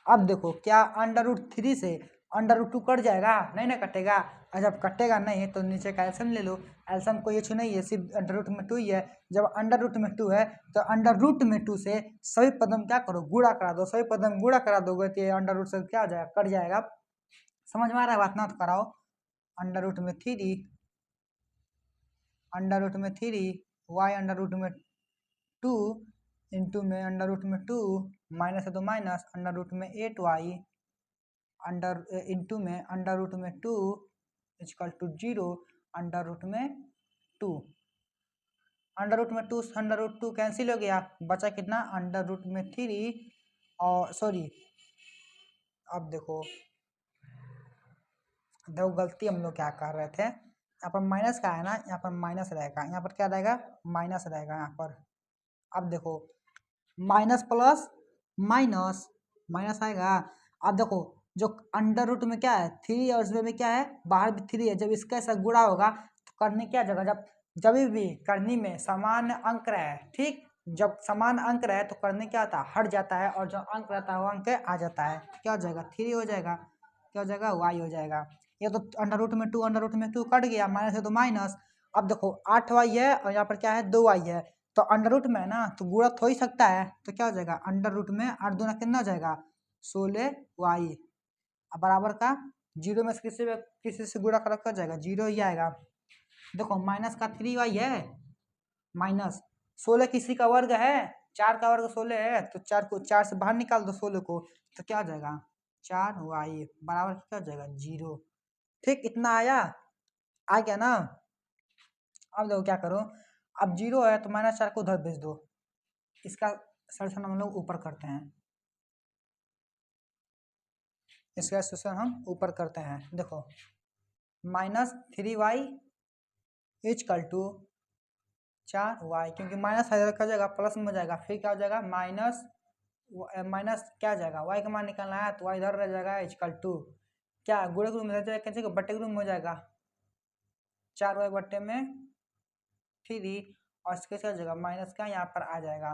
अब देखो क्या अंडर रूट 3 से अंडर रूट 2 कट जाएगा, नहीं ना कटेगा। और जब कटेगा नहीं तो नीचे का एल्सियम ले लो, एल्सियम कोई इशू नहीं है, सिर्फ अंडर रूट में 2 ही है। जब अंडर रूट में 2 है तो अंडर रूट में 2 से सभी पदम क्या करो, गुणा करा दो। सभी पदम गुणा करा दोगे तो ये अंडर रूट से क्या हो जाएगा, कट जाएगा। समझ में आ रहा है बात ना, तो कराओ। अंडर रूट में 3 अंडर रूट में 3 वाई अंडर रूट में 2 इंटू में अंडर रूट में 2 माइनस है तो माइनस अंडर रूट में 8y अंडर इंटू में अंडर रूट में 2 इक्वल टू 0 अंडर रूट में 2। अंडर रूट में 2 अंडर रूट 2 कैंसिल हो गया, बचा कितना अंडर रूट में 3 और सॉरी अब देखो गलती हम लोग क्या कर रहे थे, यहाँ पर माइनस का है ना, यहाँ पर माइनस रहेगा, यहाँ पर क्या रहेगा माइनस रहेगा यहाँ पर। अब देखो माइनस प्लस माइनस माइनस आएगा। अब देखो जो अंडर रूट में क्या है 3 और इसमें क्या है बाहर भी 3 है, जब इसका ऐसा गुणा होगा तो करने क्या जगह, जब भी करनी में समान अंक रहे, ठीक, जब समान अंक रहे तो करने क्या होता है हट जाता है, और जो अंक रहता है वो अंक आ जाता है, क्या हो जाएगा 3 हो जाएगा, क्या हो जाएगा y हो जाएगा। ये तो अंडर रूट में 2 अंडर रूट में 2 कट गया, माइनस है तो माइनस। अब देखो 8y है और यहाँ पर क्या है 2y है, तो अंडर रूट में है ना तो गुणा हो ही सकता है, तो क्या हो जाएगा अंडर रूट में 8 दूना कितना हो जाएगा 16y बराबर का 0 में किसी से गुणा कर जाएगा 0 ही आएगा। देखो माइनस का 3y है माइनस 16 किसी का वर्ग है, 4 का वर्ग 16 है, तो 4 को 4 से बाहर निकाल दो 16 को, तो क्या हो जाएगा 4y बराबर क्या हो जाएगा 0। ठीक, इतना आया, आ गया ना। अब देखो क्या करो, अब 0 है तो -4 को उधर भेज दो, इसका सॉल्यूशन हम लोग ऊपर करते हैं, इसका सॉल्यूशन हम ऊपर करते हैं। देखो -3y इक्वल टू 4y, क्योंकि माइनस इधर का जाएगा प्लस में हो जाएगा, फिर क्या हो जाएगा माइनस माइनस क्या जाएगा y का मान निकालना है तो y इधर रह जाएगा इक्वल टू क्या गुणे गुणे में रह जाएगा, कैसे बट्टे गुणे में हो जाएगा 4y बट्टे में 3 और इसके क्या जगह माइनस का यहाँ पर आ जाएगा।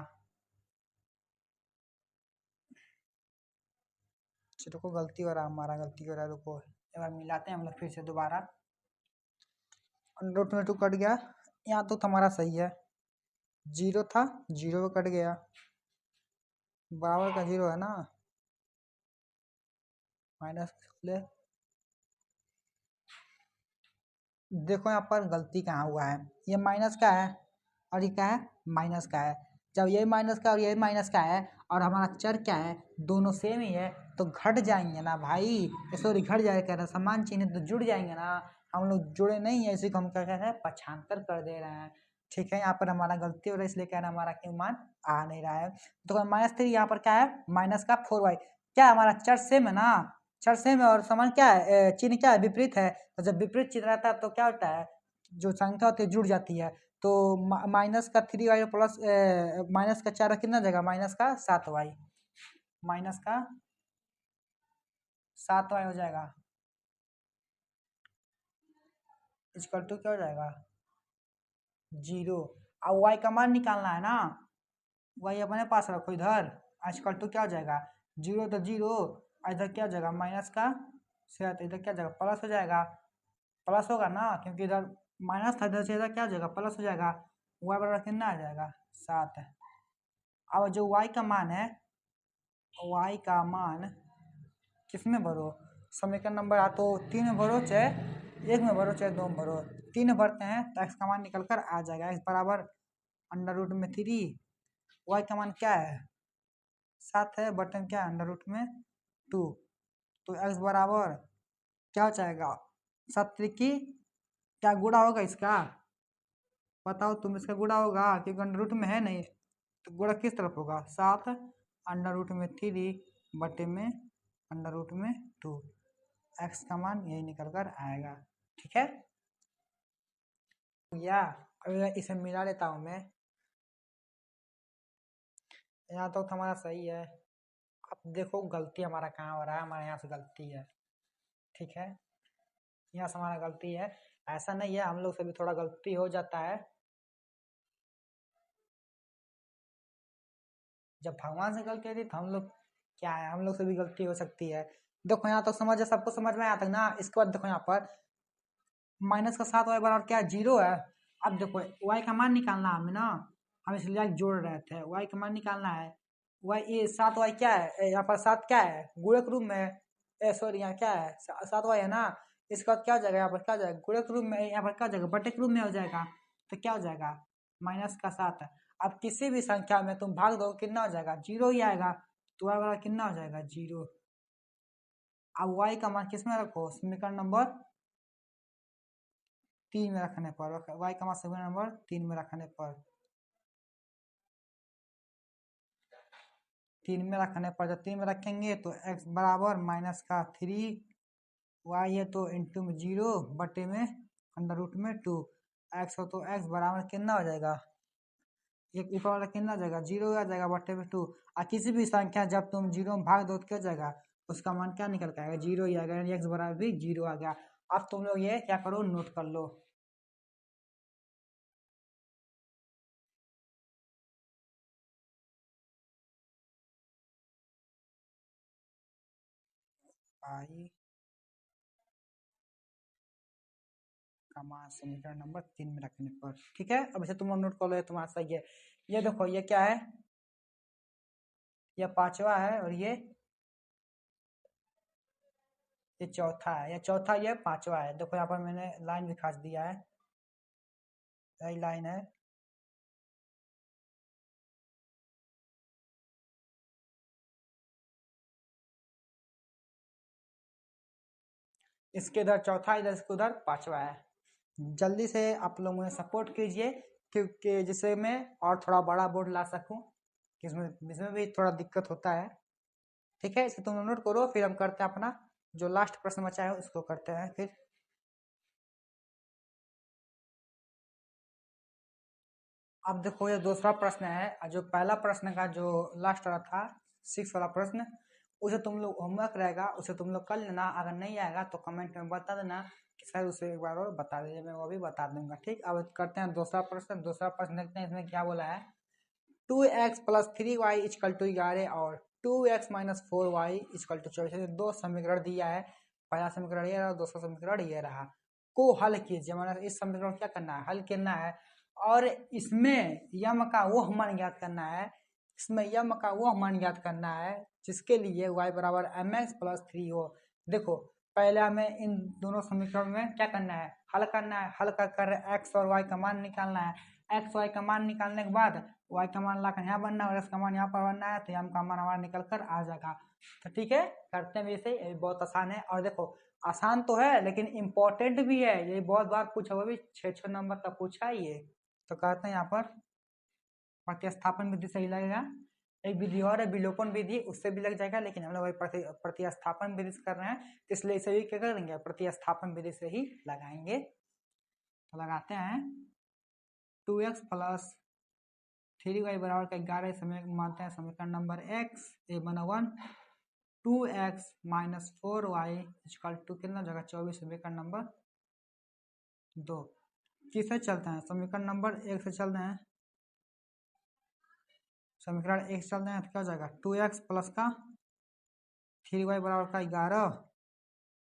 रुको गलती हो रहा है, हमारा गलती हो रहा है, रुको एक बार मिलाते हैं हम लोग फिर से दोबारा। अंडर रूट में 2 कट गया, यहाँ तो हमारा सही है, 0 था 0 कट गया, बराबर का 0 है ना, माइनस ले देखो यहाँ पर गलती कहाँ हुआ है, ये माइनस का है और ये क्या है माइनस का है। जब ये माइनस का और ये माइनस का है और हमारा चर क्या है दोनों सेम ही है तो घट जाएंगे ना भाई, सॉरी घट जाएगा कह रहे हैं, समान चिन्ह तो जुड़ जाएंगे ना, हम लोग जुड़े नहीं है इसी को हम क्या कहते हैं पक्षांतर कर दे रहे हैं। ठीक है, यहाँ पर हमारा गलती हो रहा है इसलिए क्या है हमारा क्यों मान आ नहीं रहा है। तो -3 यहाँ पर क्या है माइनस का 4y, क्या है हमारा चर सेम है ना, चर सेम है और समान क्या है चिन्ह क्या है विपरीत है, तो जब विपरीत चिन्ह रहता है तो क्या होता है जो संख्या होती है जुड़ जाती है। तो माइनस का 3y प्लस माइनस का 4 कितना जगह माइनस का 7y, माइनस का 7y हो जाएगा इक्वल टू क्या हो जाएगा 0। अब y का मान निकालना है ना, y अपने पास रखो इधर, इक्वल टू क्या हो जाएगा 0 तो 0, इधर क्या हो जाएगा माइनस का 7, इधर क्या जाएगा प्लस हो जाएगा, प्लस होगा ना क्योंकि इधर माइनस था, इधर से इधर क्या हो जाएगा प्लस हो जाएगा, y बराबर कितना आ जाएगा 7। अब जो y का मान है y का मान किस में भरो, समीकरण नंबर आ तो 3 में भरो चाहे 1 में भरो चाहे 2 में भरो, 3 में भरते हैं तो x का मान निकल कर आ जाएगा, x बराबर अंडर रूट में 3, y का मान क्या है 7 है, बटन क्या है अंडर रूट में 2, तो x बराबर क्या हो जाएगा 7 की क्या गुणा होगा इसका, बताओ तुम, इसका गुणा होगा क्योंकि अंडर रूट में है नहीं, तो गुणक किस तरफ होगा, 7 अंडर रूट में 3 बटे में अंडर रूट में 2, एक्स का मान यही निकल कर आएगा। ठीक है, या अगर इसे मिला लेता हूं मैं, यहाँ तो हमारा सही है। अब देखो गलती हमारा कहाँ हो रहा है, हमारे यहाँ से गलती है। ठीक है, यहाँ से हमारा गलती है, ऐसा नहीं है, हम लोग से भी थोड़ा गलती हो जाता है। जब भगवान से गलती होती तो हम लोग क्या है, हम लोग से भी गलती हो सकती है। देखो यहाँ तक समझ है, सबको समझ में आया तक ना। इसके बाद देखो यहाँ पर माइनस का 7y बराबर क्या है, 0 है। अब देखो y का मान निकालना हमें ना, हम इसलिए जोड़ रहे थे, y का मान निकालना है। y ये 7y क्या है, यहाँ पर 7 क्या है, गुणक रूप में, सॉरी यहाँ क्या है 7y है ना। इसके बाद क्या हो जाएगा, यहाँ पर क्या हो जाएगा, गुणक रूप में, यहाँ पर क्या हो जाएगा, बटे के रूप में हो जाएगा। तो क्या हो जाएगा, -7। अब किसी भी संख्या में तुम भाग दो कितना हो जाएगा, 0 ही आएगा। तो y बराबर कितना हो जाएगा, 0। अब y का मान किसमें रखो, समीकरण नंबर 3 में रखने पर, y का मान समीकरण नंबर 3 में रखने पर, 3 में रखने पर, जब 3 में रखेंगे तो x बराबर -3 y है तो इंटू में 0 बटे में अंडर रूट में 2, x हो तो x बराबर कितना हो जाएगा, एक ऊपर वाला कितना हो जाएगा, 0 आ जाएगा बटे में 2। और किसी भी संख्या जब तुम 0 में भाग दो तो क्या जाएगा, उसका मान क्या निकल के आएगा, 0 ही आएगा, यानी x बराबर भी 0 आ गया। अब तुम लोग ये क्या करो, नोट कर लो। आई का मान समीकरण नंबर 3 में रखने पर। ठीक है, अब इसे तुम लोग नोट कर लो, ये तुम्हारा सही है। ये देखो ये क्या है, ये पांचवा है, और ये चौथा है, ये चौथा, ये पांचवा है। देखो यहाँ पर मैंने लाइन भी खींच दिया है, यही लाइन है। इसके इधर चौथा, इधर इसके उधर पांचवा है। जल्दी से आप लोग मुझे सपोर्ट कीजिए, क्योंकि जिससे मैं और थोड़ा बड़ा बोर्ड ला सकूं, इसमें इसमें भी थोड़ा दिक्कत होता है। ठीक है, इसे तुम नोट करो, फिर हम करते हैं अपना जो लास्ट प्रश्न बचा है उसको करते हैं फिर। अब देखो ये दूसरा प्रश्न है, जो पहला प्रश्न का जो लास्ट वाला था, 6 वाला प्रश्न, उसे तुम लोग होमवर्क रहेगा, उसे तुम लोग कर लेना। अगर नहीं आएगा तो कमेंट में बता देना कि सर उसे एक बार और बता दीजिए, मैं वो भी बता दूंगा। ठीक, अब करते हैं दूसरा प्रश्न। दूसरा प्रश्न देखते हैं इसमें क्या बोला है। 2x plus 3y is equal to 11 और 2x-4y इजकल टू 24, दो समीकरण दिया है। पहला समीकरण ये रहा, दूसरा समीकरण ये रहा। को हल कीजिए, मतलब इस समीकरण को क्या करना है, हल करना है। और इसमें यम का वह मान ज्ञात करना है, इसमें यम का वह मान ज्ञात करना है जिसके लिए y बराबर mx प्लस 3 हो। देखो पहले हमें इन दोनों समीकरण में क्या करना है, हल करना है। हल कर कर x और y का मान निकालना है। x y का मान निकालने के बाद y का मान लाकर यहाँ बनना है और x का मान यहाँ पर बनना है, तो m का मान हमारा निकल कर आ जाएगा। तो ठीक है, करते हैं वैसे, ये बहुत आसान है। और देखो आसान तो है लेकिन इम्पोर्टेंट भी है, ये बहुत बार पूछा हुआ भी, 6 नंबर का पूछा है ये। तो कहते हैं यहाँ पर प्रतिस्थापन विधि सही लगेगा। एक विधि और है विलोपन विधि, उससे भी लग जाएगा, लेकिन हम लोग वही प्रतिस्थापन विधि से कर रहे हैं, इसलिए इसे भी क्या करेंगे, प्रतिस्थापन विधि से ही लगाएंगे। तो लगाते हैं 2x प्लस 3y बराबर का 11 समय मानते हैं समीकरण नंबर x, ए बना 1। 2x minus 4y equal to कितना जगह 24, समीकरण नंबर 2। किससे चलते हैं, समीकरण नंबर 1 से चलते हैं। समीकरण 1 से चलते हैं तो क्या हो जाएगा, 2x प्लस का 3y बराबर का 11,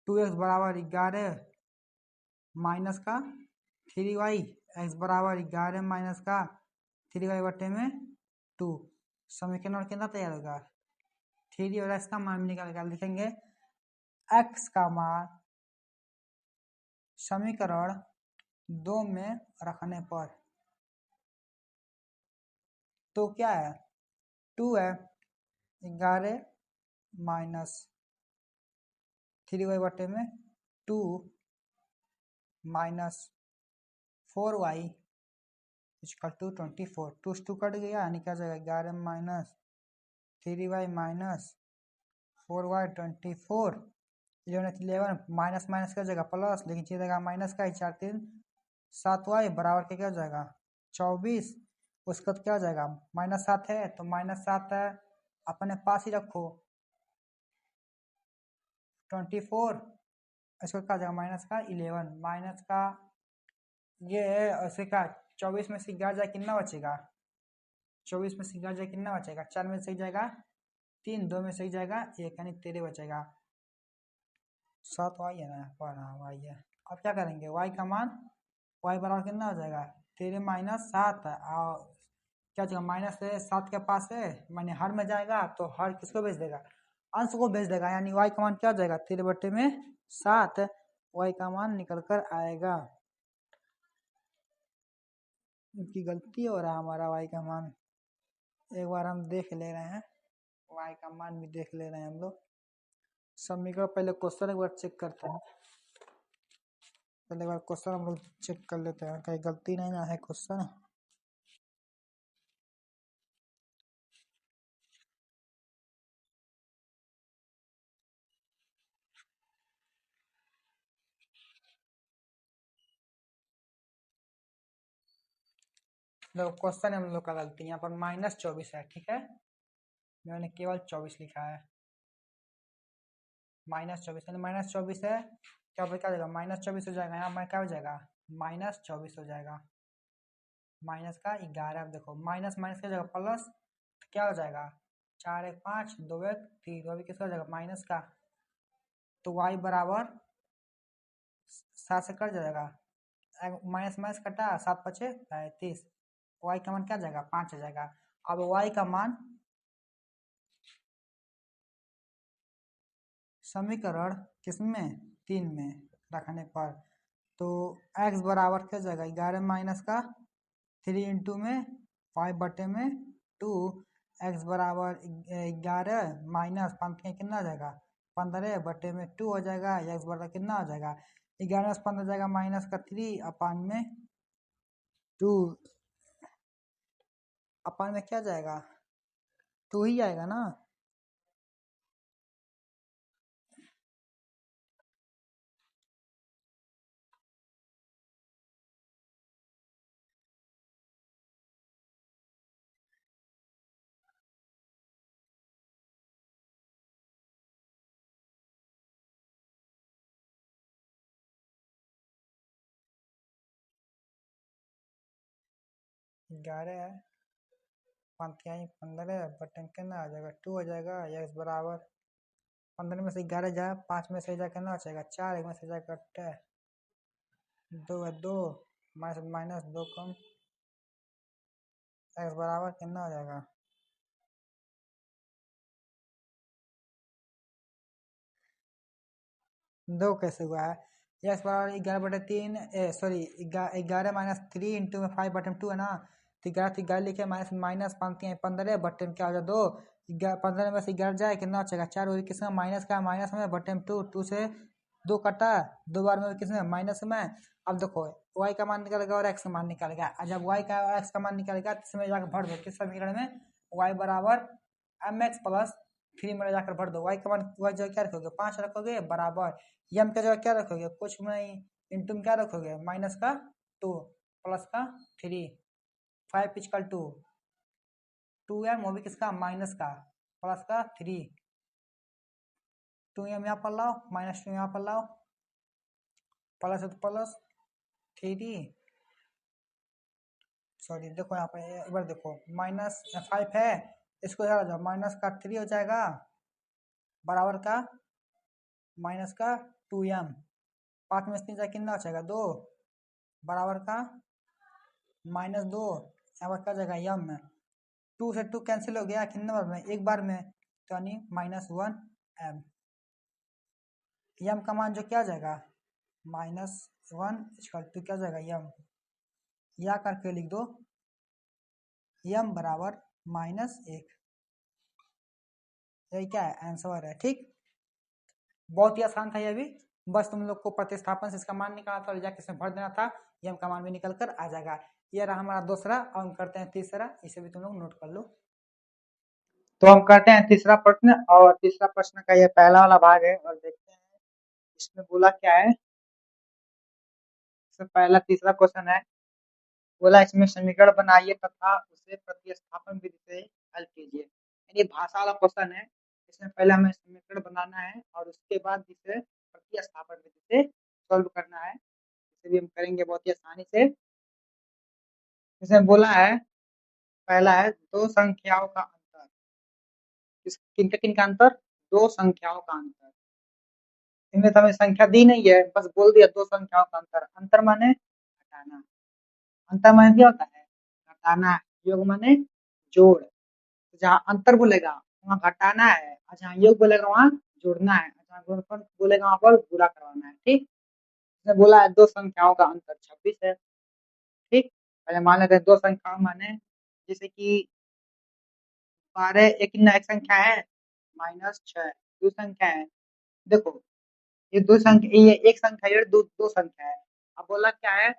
2x बराबर 11 माइनस का 3y, x बराबर 11 माइनस का 3y बटे में 2। समीकरण और कितना तैयार होगा, 3 और x का मान निकाल कर लिखेंगे। x का मान समीकरण 2 में रखने पर तो क्या है, 2 है, 11 माइनस 3y बटे में 2 माइनस 4y इक्वल टू 24, 2 से 2 कट गया, यानी क्या जाएगा 11 minus 3y minus 4y 24, 11 minus minus क्या जाएगा प्लस, लेकिन चाहिए जाएगा माइनस का ही, 4 3 7y बराबर के क्या हो जाएगा 24, उसका तो क्या हो जाएगा -7 है तो -7 है अपने पास ही रखो, 24 इसको क्या हो जाएगा माइनस का 11 माइनस का ये है, ऐसे का 24 में से 11 जाए कितना बचेगा, 24 में से 11 जाए कितना बचेगा, 4 में से जाएगा 3, 2 में से जाएगा 1, यानी 13 बचेगा। 7 वाई है ना पर, हाँ वाई है। अब क्या करेंगे y का मान, y बराबर कितना हो जाएगा 13 माइनस 7, और क्या जाएगा माइनस 7 के पास है, मैंने हर में जाएगा तो हर किसको भेज देगा, अंश को भेज देगा, यानी y का मान क्या हो जाएगा 13/7, y का मान निकल कर आएगा। इनकी गलती हो रहा है हमारा y का मान, एक बार हम देख ले रहे हैं, y का मान भी देख ले रहे हैं हम लोग। समीकरण पहले क्वेश्चन एक बार चेक करते हैं, पहले एक बार क्वेश्चन हम लोग चेक कर लेते हैं कहीं गलती नहीं ना है क्वेश्चन। देखो क्वेश्चन हम लोग का गलती, यहाँ पर -24 है, ठीक है, मैंने केवल 24 लिखा है, -24 यानी -24 है, क्या क्या हो जाएगा -24 हो जाएगा, यहाँ पर क्या हो जाएगा -24 हो जाएगा, माइनस का 11, अब देखो माइनस माइनस का जगह प्लस, तो क्या हो जाएगा 4 1 5 2 1 3, तो अभी किसका हो जाएगा माइनस का, तो y बराबर 7 से कट जाएगा, माइनस माइनस कटा 7 पचे 35, y का मान क्या जाएगा 5 आ जाएगा। अब y का मान समीकरण किसमें 3 में रखने पर, तो x बराबर क्या जाएगा 11 माइनस का 3 इंटू में 5 बटे में 2, x बराबर 11 माइनस 5 कितना हो जाएगा 15 बटे में 2 हो जाएगा, x बराबर कितना हो जाएगा 11 से 15 जाएगा माइनस का 3 अपान में 2, अपान में क्या जाएगा 2 ही आएगा ना, ग्यारह है 15 बटे में कितना आ जाएगा 2 हो जाएगा, x बराबर 15 में से 11 जाए 5 में से जाए कितना हो जाएगा 4, 1 में से जाए कट्टा 2 है 2, माइनस माइनस 2 कम, x बराबर कितना हो जाएगा 2 कैसे हुआ है, यस बराबर 11/3, सॉरी 11 माइनस 3 इंटू में 5 बटे 2 है ना, तो 11 लिखे माइनस माइनस 15 बटे में क्या हो जाए 2, 15 में से 11 जाए कितना हो जाएगा 4, वो किसमें माइनस का माइनस में बटे में 2, 2 से 2 कटा 2 बार में किसमें माइनस में। अब देखो y का मान निकलेगा और x का मान निकलेगा, जब y का और x का मान निकलेगा तो इसमें जाकर भर दो किस समीकरण में, y बराबर mx प्लस 3 में जाकर भर दो, y का मान y जगह क्या रखोगे 5 रखोगे बराबर यम का जगह क्या रखोगे कुछ नहीं, इंटू में क्या रखोगे माइनस का 2 प्लस का 3, 5 इक्वल टू 2m, वो भी किसका माइनस का प्लस का 3, 2m यहाँ पर लाओ माइनस 2 यहाँ पर लाओ, प्लस है तो प्लस 3, सॉरी देखो यहाँ पे एक बार देखो -5 है, इसको यहाँ जाओ माइनस का 3 हो जाएगा बराबर का माइनस का 2m, 5 में से 3 जाए कितना हो जाएगा 2 बराबर का -2, यहाँ पर क्या जाएगा यम में 2 से 2 कैंसिल हो गया कितने बार में एक बार में, तो यानी -1m, यम का मान जो क्या जाएगा -1 इक्वल टू क्या जाएगा यम, या करके लिख दो यम बराबर -1, यही क्या है आंसर है। ठीक, बहुत ही आसान था ये भी। बस तुम लोग को प्रतिस्थापन से इसका मान निकालना था और जाके इसमें भर देना था, ये का मान भी निकल कर आ जाएगा। ये रहा हमारा दूसरा, और हम करते हैं तीसरा, इसे भी तुम लोग नोट कर लो। तो हम करते हैं तीसरा प्रश्न, और तीसरा प्रश्न का ये पहला वाला भाग है, और देखते हैं इसमें बोला क्या है। इसमें पहला तीसरा क्वेश्चन है, बोला इसमें समीकरण बनाइए तथा उसे प्रतिस्थापन विधि से हल कीजिए। यानी भाषा वाला क्वेश्चन है, इसमें पहले हमें समीकरण बनाना है और उसके बाद इसे प्रतिस्थापन विधि से सॉल्व करना है। इसे भी हम करेंगे बहुत ही आसानी से। इसमें बोला है, पहला है दो संख्याओं का अंतर। किन का अंतर? दो संख्याओं का अंतर। इनमें तो हमें संख्या दी नहीं है, बस बोल दिया दो संख्याओं का अंतर। अंतर माने घटाना। अंतर माने क्या होता है? घटाना। योग माने जोड़। जहाँ अंतर बोलेगा वहाँ घटाना है, और जहाँ योग बोलेगा वहाँ जोड़ना है, जहाँ गुणनफल बोलेगा वहाँ पर गुणा करवाना है। ठीक, इसने बोला है दो संख्याओं का अंतर 26 है। ठीक, पहले मान लेते हैं दो संख्याओं माने, जैसे कि 12 एक संख्या है, -6 दो संख्या है। देखो ये दो संख्या, ये एक संख्या, ये दो दो संख्या है। अब बोला क्या है?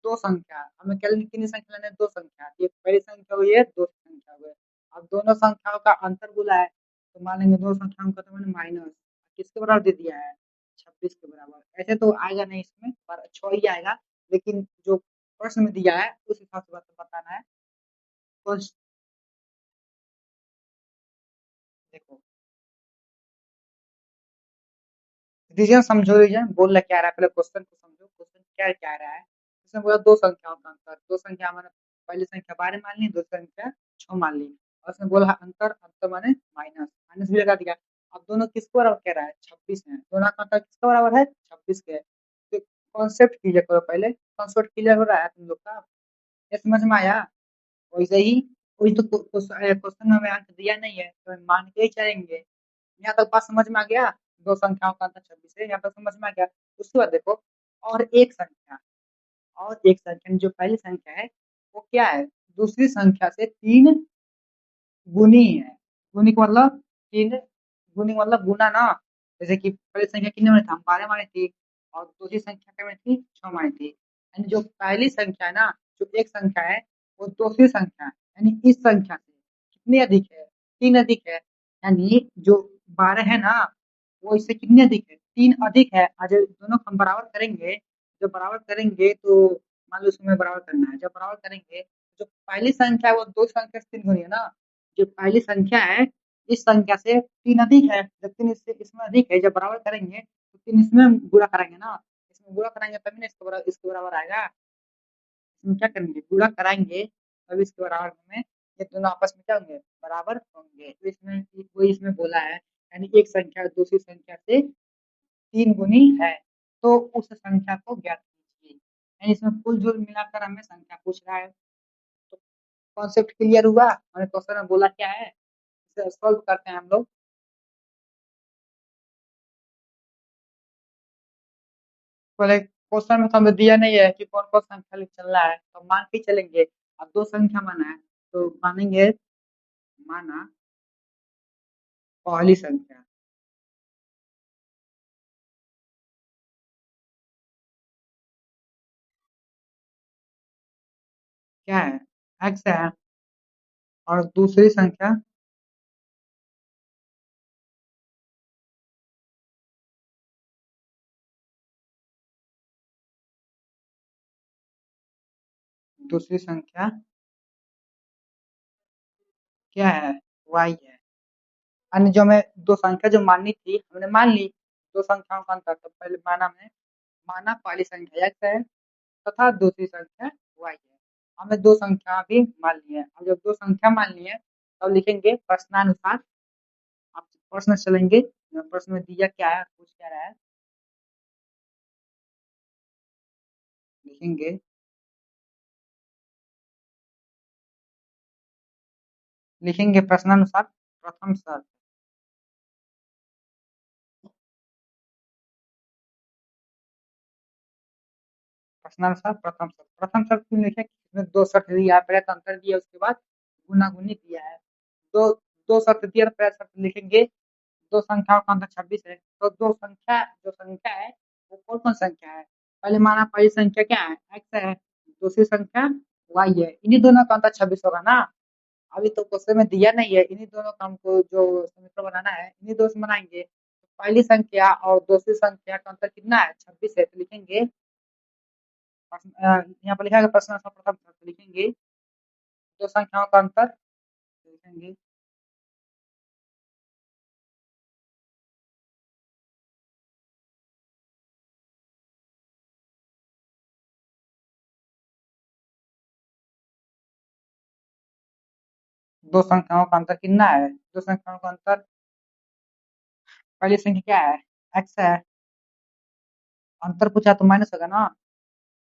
दो संख्या। हमें कितनी संख्या लेना है? दो संख्या। ये पहली संख्या हुई है, दो संख्या हुई है। अब दोनों संख्याओं का अंतर बोला है, तो मान लेंगे दो संख्याओं का तो मैंने माइनस किसके बराबर दे दिया है? 26 के बराबर। ऐसे तो आएगा नहीं इसमें, पर 6 ही आएगा, लेकिन जो प्रश्न में दिया है उस हिसाब से बताना है। तो देखो रीजन समझो, रीजन बोल क्या रहा है, पहले क्वेश्चन को समझो, क्वेश्चन क्या क्या रहा है। इसमें बोला दो संख्याओं का अंतर। दो संख्या मैंने पहली संख्या 12 मान ली, दूसरी संख्या 6 मान ली, और उसमें बोला अंतर, अंतर माने माइनस, माइनस भी लगा दिया। अब दोनों किसको बराबर कह रहा है? 26 है। दोनों का अंतर किसका बराबर है? 26 के। तो कॉन्सेप्ट क्लियर करो, पहले कॉन्सेप्ट क्लियर हो रहा है तुम लोग का? ये समझ में आया? वैसे ही, वही तो क्वेश्चन में हमें आंसर दिया नहीं है, तो हम मान के ही चलेंगे। यहाँ तक बात समझ में आ गया? दो संख्याओं का अंतर 26 है, यहाँ तक समझ में आ गया। उसके बाद देखो, और एक संख्या, और एक संख्या जो पहली संख्या है वो क्या है? दूसरी संख्या से 3 गुनी है। गुनी का मतलब 3, गुनी का मतलब गुना ना। जैसे कि पहली संख्या कितने में था? 12 मानी थी, और दूसरी संख्या क्या में थी? 6 मानी थी। यानी जो पहली संख्या है ना, जो एक संख्या है, वो दूसरी संख्या है, यानी इस संख्या से कितनी अधिक है? 3 अधिक है। यानी जो 12 है ना, वो इससे कितनी अधिक है? 3 अधिक है। आज दोनों को हम बराबर करेंगे, जब बराबर करेंगे तो मान लो इसमें बराबर करना है, जब बराबर करेंगे, जो पहली संख्या है वो दो संख्या से 3 गुनी है ना। जो पहली संख्या है इस संख्या से 3 अधिक है, जब 3 इससे इसमें अधिक है, जब बराबर करेंगे तो 3 इसमें गुणा करेंगे ना, इसमें गुणा कराएंगे तभी ना इसके बराबर आएगा। इसमें क्या करेंगे? गुणा कराएंगे तभी इसके बराबर में ये दोनों आपस में क्या होंगे? बराबर होंगे। तो इसमें वही इसमें बोला है, यानी एक संख्या दूसरी संख्या से 3 गुनी है, तो उस संख्या को ज्ञात कीजिए। यानी इसमें कुल जोड़ मिलाकर हमें संख्या पूछ रहा है। तो कॉन्सेप्ट क्लियर हुआ? मैंने क्वेश्चन में बोला क्या है, इसे सॉल्व करते हैं हम लोग। पहले क्वेश्चन में तो हमें दिया नहीं है कि कौन कौन संख्या चल रहा है, तो मान के चलेंगे। अब दो संख्या माना है, तो मानेंगे, माना पहली संख्या क्या है? x है, और दूसरी संख्या दूसरी संख्या क्या है? y है। अन्य जो हमें दो संख्या जो माननी थी हमने मान ली। दो संख्याओं का अंतर, तो पहले माना में, माना पहली संख्या x है तथा दूसरी संख्या y है। हमें दो संख्या भी मान ली है। अब जब दो संख्या मान ली है तब लिखेंगे प्रश्नानुसार। आप प्रश्न चलेंगे, प्रश्न में दिया क्या है, पूछ क्या रहा है, लिखेंगे। लिखेंगे प्रश्नानुसार प्रथम शर्त। प्रश्नानुसार प्रथम शर्त, प्रथम शर्त क्यों लिखे? इसमें दो शर्त दिया है, पहले तो अंतर दिया, उसके बाद गुना गुनी दिया है। दो दो शर्त दिया, पहले शर्त लिखेंगे दो संख्याओं का अंतर 26 है। तो दो संख्या, जो संख्या है कौन कौन संख्या है? पहले माना पहली संख्या क्या है? x है। दूसरी संख्या y है। इन्हीं दोनों का अंतर 26 होगा ना। अभी तो क्वेश्चन में दिया नहीं है, इन्हीं दोनों का हमको जो समीकरण बनाना है इन्हीं दो से बनाएंगे। तो पहली संख्या और दूसरी संख्या का अंतर कितना है? 26 है। तो लिखेंगे यहाँ पर लिखा है प्रश्न सर्वप्रथम तो लिखेंगे दो संख्याओं का अंतर। तो लिखेंगे दो संख्याओं का अंतर कितना है? दो संख्याओं का अंतर, पहली संख्या क्या है? x है। अंतर पूछा तो माइनस होगा ना।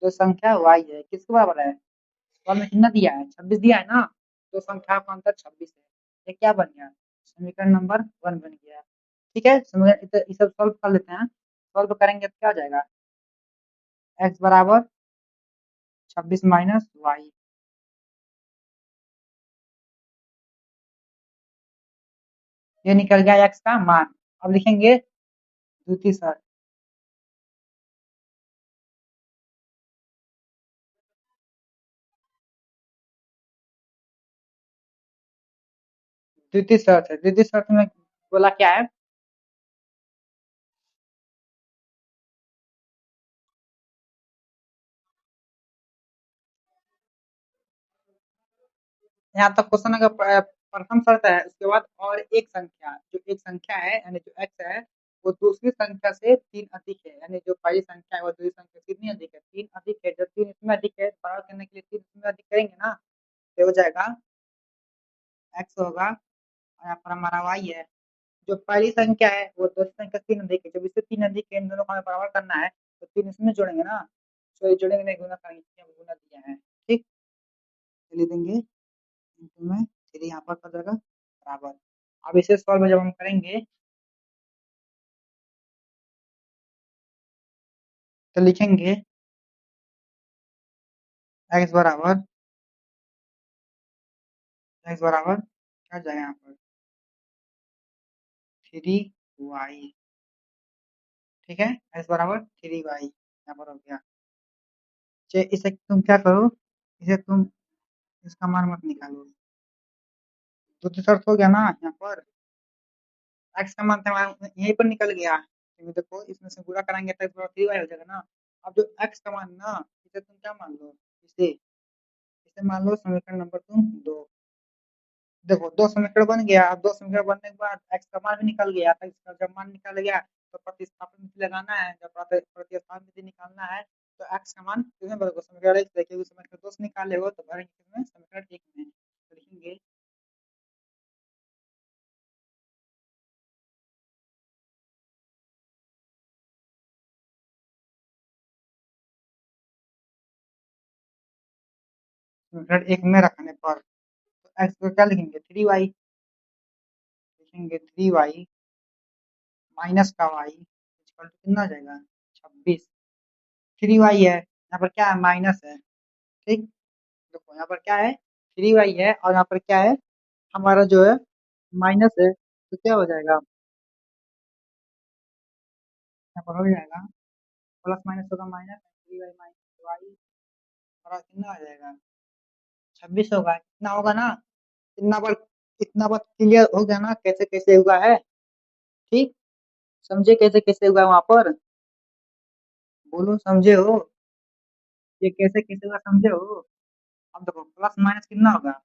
दो संख्या y है, किसके बराबर है? सवाल में कितना दिया है? 26 दिया है ना। दो संख्याओं का अंतर 26 है। ये क्या बन गया? समीकरण नंबर 1 बन गया। ठीक है, समीकरण ये सब सॉल्व कर लेते हैं। सॉल्व करेंगे तो क्या हो जाएगा? x बराबर 26 माइनस वाई। ये निकल गया x का मान। अब लिखेंगे द्वितीय शर्त। द्वितीय शर्त है। द्वितीय शर्त में बोला क्या है? यहाँ तक क्वेश्चन का प्रथम शर्त है, उसके बाद और एक संख्या, जो एक संख्या है यानी जो x है वो दूसरी संख्या से 3 अधिक है। यानी जो पहली संख्या है वो दूसरी संख्या से कितनी अधिक है? 3 अधिक है। जब 3 इसमें अधिक है, बराबर करने के लिए 3 इसमें अधिक करेंगे ना, तो हो जाएगा x होगा और यहाँ पर हमारा y है। जो पहली संख्या है वो दूसरी संख्या से 3 अधिक है। जब इससे 3 अधिक है, इन दोनों को हमें बराबर करना है, तो 3 इसमें जोड़ेंगे ना। तो ये जोड़ेंगे नहीं, गुना करेंगे, गुना दिया है। ठीक, लिख देंगे इंटू में 3 यहाँ पर कर देगा बराबर। अब इसे सॉल्व जब हम करेंगे तो लिखेंगे x बराबर क्या हो जाएगा यहाँ पर? 3y। ठीक है, x बराबर 3y यहाँ पर हो गया। इसे तुम क्या करो, इसे तुम इसका मान मत निकालो। तो शर्त हो गया ना यहाँ पर। x का मान तो हमारा यहीं पर निकल गया। तो देखो इसमें से गुणा कराएंगे तो x बराबर 3y हो जाएगा ना। अब जो x का मान ना, इसे तुम क्या मान लो? इसे इसे मान लो समीकरण नंबर तुम 2। देखो दो समीकरण बन गया। अब दो समीकरण बनने के बाद x का मान भी निकल गया। तो इसका जब मान निकल गया तो प्रतिस्थापन विधि लगाना है। जब प्रतिस्थापन विधि निकालना है तो x का मान किसमें बदलो? समीकरण एक देखिए, उस समीकरण दो से निकाले हो तो भरेंगे किसमें? समीकरण एक में। तो लिखेंगे समीकरण एक में रखने पर तो x को क्या लिखेंगे? 3y। लिखेंगे 3y माइनस का y इक्वल टू कितना आ जाएगा? 26। 3y है, यहाँ पर क्या है? माइनस है। ठीक, देखो यहाँ पर क्या है? 3y है और यहाँ पर क्या है? हमारा जो है माइनस है। तो क्या हो जाएगा? यहाँ पर हो जाएगा प्लस माइनस होगा माइनस, 3y माइनस वाई बड़ा कितना आ जाएगा? 26 होगा। कितना होगा ना? इतना बार इतना बार क्लियर हो गया ना कैसे कैसे हुआ है? ठीक, समझे कैसे कैसे हुआ वहां पर? बोलो समझे हो? ये कैसे कैसे हुआ समझे हो? अब देखो प्लस माइनस कितना होगा?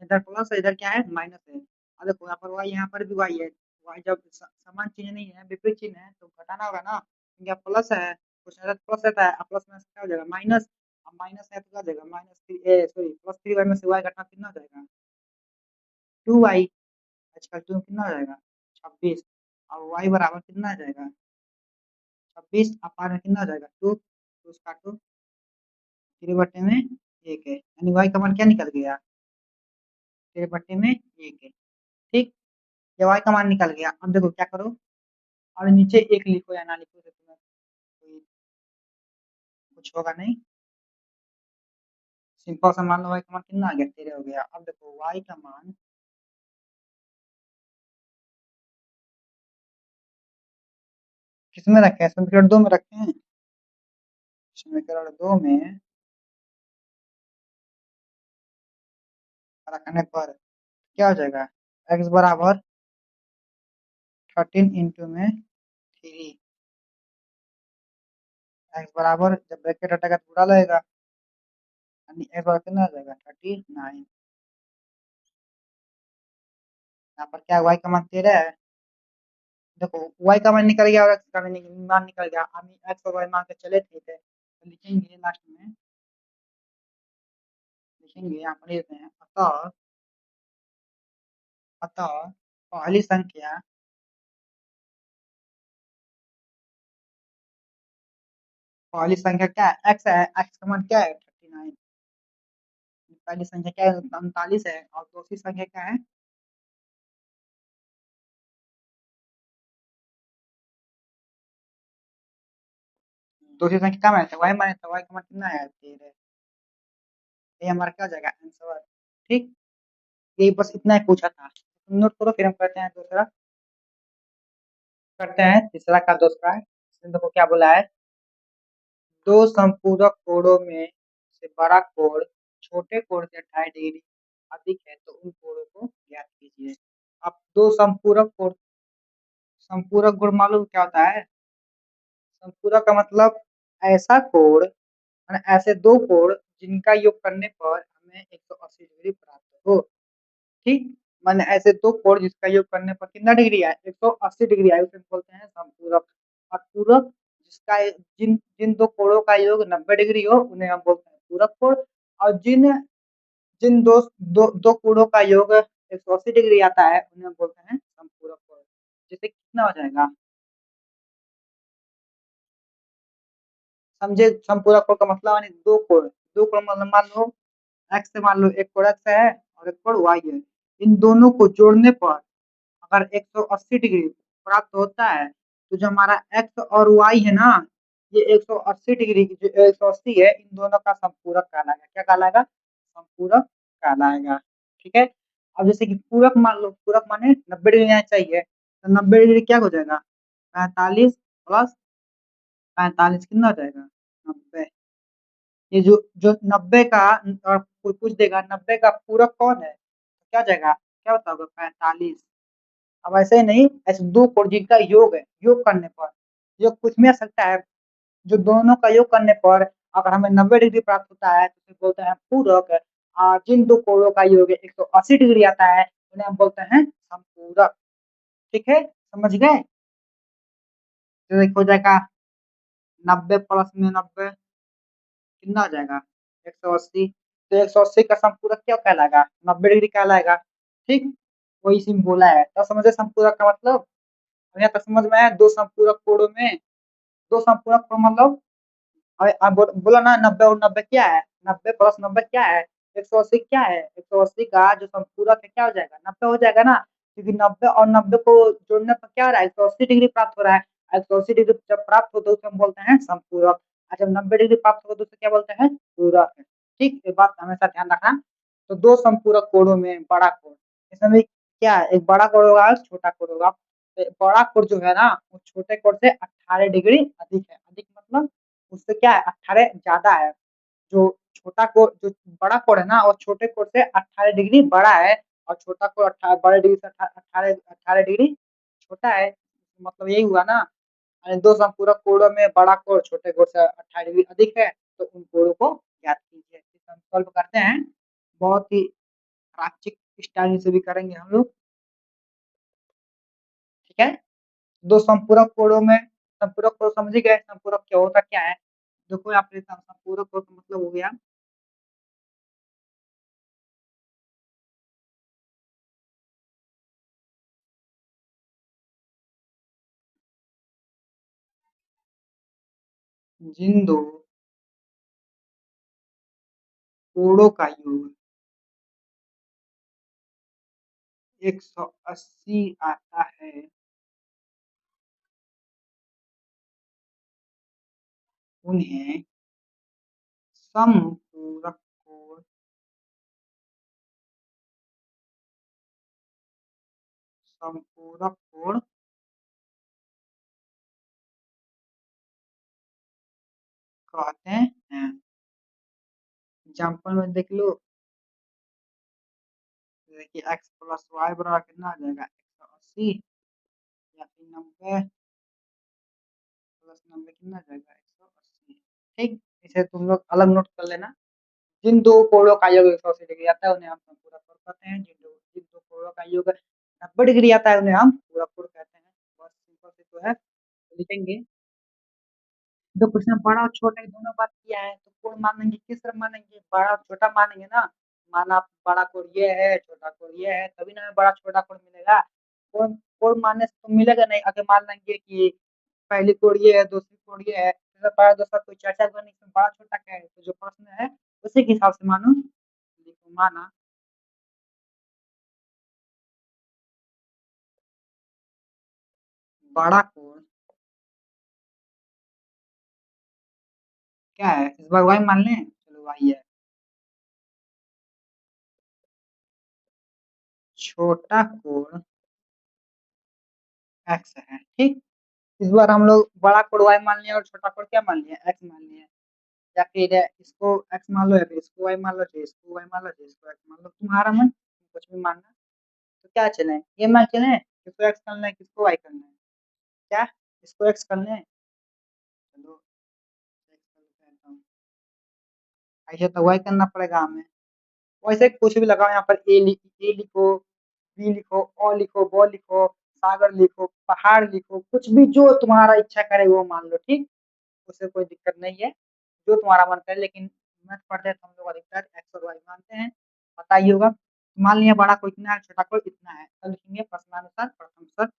इधर प्लस है, इधर क्या है? माइनस है। अब देखो यहाँ पर वाई, यहाँ पर भी वाई है। वाई जब समान चिन्ह नहीं है, विपरीत चिन्ह है, तो घटाना होगा ना। क्या प्लस है, कुछ इधर प्लस रहता है, प्लस में क्या हो जाएगा? माइनस। अब माइनस है तो क्या हो जाएगा? Minus three, sorry plus 3y में से y घटना कितना हो जाएगा? 2y। आजकल टू कितना हो जाएगा? 26। और y बराबर कितना आ जाएगा? 26 अपार में कितना हो जाएगा? 2। तो उसका 2 3 बट्टे में 1 है, यानी y का मान क्या निकल गया? 3 बट्टे में 1 है। ठीक, ये y का मान निकल गया। अब देखो क्या करो, और नीचे एक लिखो या ना लिखो तो तुम्हें कोई कुछ होगा नहीं। सिंपल सा मान लो y का मान कितना आ गया? 13 हो गया। अब देखो y का मान किसमें रखे हैं? समीकरण 2 में रखे हैं। समीकरण 2 में रखने पर क्या हो जाएगा? x बराबर 13 इंटू में 3, एक्स बराबर जब ब्रैकेट हटेगा तो बुरा लगेगा, यानी एक्स बराबर कितना हो जाएगा? 39। यहाँ पर क्या y का मान 13 है। देखो y का मान निकल गया और x का मान निकल गया, हम x और y मान के चले थे, तो लिखेंगे लास्ट में, लिखेंगे यहाँ पर लिखते हैं अतः, अतः पहली संख्या, पहली संख्या क्या है? x है, x का मान क्या है? 39। पहली संख्या क्या है? 39 है। और दूसरी संख्या क्या है? दूसरी संख्या क्या माने थे? y माने थे, y का मान कितना है? 13। ये हमारा क्या हो जाएगा? आंसर। ठीक, यही बस इतना ही पूछा था, नोट करो, फिर हम करते हैं दूसरा, करते हैं तीसरा का दूसरा। इसमें देखो क्या बोला है, दो संपूरक कोणों में से बड़ा कोण छोटे कोण से 28 डिग्री अधिक है तो उन कोणों को ज्ञात कीजिए। अब दो संपूरक कोण, संपूरक गुण मालूम क्या होता है? संपूरक का मतलब ऐसा कोण, माने ऐसे दो कोण जिनका योग करने पर हमें 180 डिग्री प्राप्त हो। ठीक, माने ऐसे दो कोण जिसका योग करने पर कितना डिग्री आए? 180 डिग्री आए, उसे बोलते हैं संपूरक। और पूरक जिसका, जिन जिन दो कोणों का योग 90 डिग्री हो उन्हें हम बोलते हैं पूरक कोण। और जिन जिन दो कोणों का योग 180 डिग्री आता है उन्हें हम बोलते हैं संपूरक कोण। जैसे कितना हो जाएगा, समझे? संपूरक कोण का मतलब यानी दो कोण, दो कोण मतलब मान लो एक्स से, मान लो एक कोण एक्स है और एक कोण वाई है, इन दोनों को जोड़ने पर अगर 180 डिग्री प्राप्त होता है, तो जो हमारा एक्स और वाई है ना, ये 180 डिग्री की जो 180 है, इन दोनों का संपूरक कहलाएगा। क्या कहलाएगा? संपूरक कहलाएगा। ठीक है। अब जैसे कि पूरक मान लो, पूरक माने 90 डिग्री आना चाहिए, तो 90 डिग्री क्या हो जाएगा? 45 प्लस 45 कितना हो जाएगा? 90। ये जो जो 90 का, और कोई पूछ देगा 90 का पूरक कौन है, तो क्या हो जाएगा? क्या होता होगा? 45। अब ऐसे ही नहीं, ऐसे दो कोण जिनका योग है, योग करने पर, योग कुछ में आ सकता है, जो दोनों का योग करने पर अगर हमें 90 डिग्री प्राप्त होता है तो उसे बोलते हैं पूरक। और जिन दो कोणों का योग 180 डिग्री आता है उन्हें हम बोलते हैं संपूरक। ठीक है, समझ गए? तो एक हो जाएगा 90 प्लस में 90 कितना हो जाएगा? 180। तो 180 का संपूरक क्या कहलाएगा? 90 डिग्री कहलाएगा। ठीक, वही इसी में बोला है, तो समझे संपूरक का मतलब? अब यहाँ तक समझ में आया? दो संपूरक कोणों में, दो संपूरक कोण मतलब, बोला ना 90 और 90 क्या है? 90 प्लस 90 क्या है? 180 क्या है? 180 का जो संपूरक है क्या हो जाएगा? 90 हो जाएगा ना, क्योंकि 90 और 90 को जोड़ने पर क्या हो रहा है? 180 डिग्री प्राप्त हो रहा है। 180 डिग्री जब प्राप्त हो तो उसे हम बोलते हैं संपूरक। और जब 90 डिग्री प्राप्त हो तो उसे क्या बोलते हैं? पूरक। ठीक, ये बात हमेशा ध्यान रखना। तो दो संपूरक कोणों में बड़ा कोण, इसमें भी क्या है? एक बड़ा कोण होगा, एक छोटा कोण होगा। तो बड़ा कोण जो है ना, वो छोटे कोण से 18 डिग्री अधिक है। अधिक मतलब उससे क्या है? 18 ज्यादा है। जो छोटा कोण, जो बड़ा कोण है ना, वो छोटे कोण से 18 डिग्री बड़ा है, और छोटा कोण 18 बड़े डिग्री से 18 18 डिग्री छोटा है। मतलब यही हुआ ना, यानी दो संपूरक कोणों में बड़ा कोण छोटे कोण से 18 डिग्री अधिक है, तो उन कोणों को ज्ञात कीजिए। इसे हम सॉल्व करते हैं, बहुत ही प्राचीन स्टाइल से भी करेंगे हम लोग। ठीक है, दो संपूरक कोणों में, संपूरक कोण समझ गए? संपूरक क्या होता क्या है? देखो यहाँ पे संपूरक कोण का मतलब हो गया, जिन दो कोणों का योग 180 आता है, उन्हें समपूरक कोण, संपूरक कोण कहते हैं। एग्जाम्पल में देख लो, देखिए एक्स प्लस वाई बराबर कितना आ जाएगा 180, या फिर 90 प्लस 90 कितना आ जाएगा 180। ठीक, इसे तुम लोग अलग नोट कर लेना। जिन दो कोणों का योग 180 डिग्री आता है उन्हें हम पूरा कोण कहते हैं। जिन दो कोणों का योग 90 डिग्री आता है उन्हें हम पूरा कोण कहते हैं। बहुत सिंपल से तो है, तो लिखेंगे। जो क्वेश्चन बड़ा और छोटा दोनों बात किया है, तो कोण मानेंगे किस तरह मानेंगे, बड़ा और छोटा मानेंगे ना। माना बड़ा कोण ये है, छोटा कोण ये है, तभी ना हमें बड़ा छोटा कोण मिलेगा। कोण कोण मानने से तो मिलेगा नहीं। अगर मान लेंगे कि पहली कोण ये है, दूसरी कोण ये है, तो बड़ा दूसरा कोई चर्चा करने इसमें बड़ा छोटा क्या है, तो जो प्रश्न है उसी के हिसाब से मानो। देखो माना बड़ा कोण क्या है, इस बार वाई मान लें, चलो वाई है। छोटा कोण एक्स है, ठीक। इस बार हम लोग बड़ा कोण वाई मान लिया और छोटा कोण क्या मान लिया, एक्स मान लिया। या फिर इसको एक्स मान लो, या फिर इसको वाई मान लो, चाहे इसको वाई मान लो, चाहे इसको एक्स मान लो, तुम्हारा मन, कुछ भी मानना। तो क्या चले, ये मान चले किसको एक्स करना है, किसको वाई करना है, क्या इसको एक्स करना है, चलो एक्स कर लेते हैं। ऐसे तो वाई करना पड़ेगा हमें। वैसे कुछ भी लगाओ यहाँ पर, ए लिखो, बी लिखो, ओ लिखो, ब लिखो, सागर लिखो, पहाड़ लिखो, कुछ भी जो तुम्हारा इच्छा करे वो मान लो, ठीक। उससे कोई दिक्कत नहीं है, जो तुम्हारा मन करे। लेकिन मैथ पढ़ते हैं तो हम लोग अधिकतर एक्स और वाई मानते हैं, पता ही होगा। मान लिया बड़ा को इतना है, छोटा को इतना है, तो लिखेंगे प्रश्नानुसार प्रथम शर्त।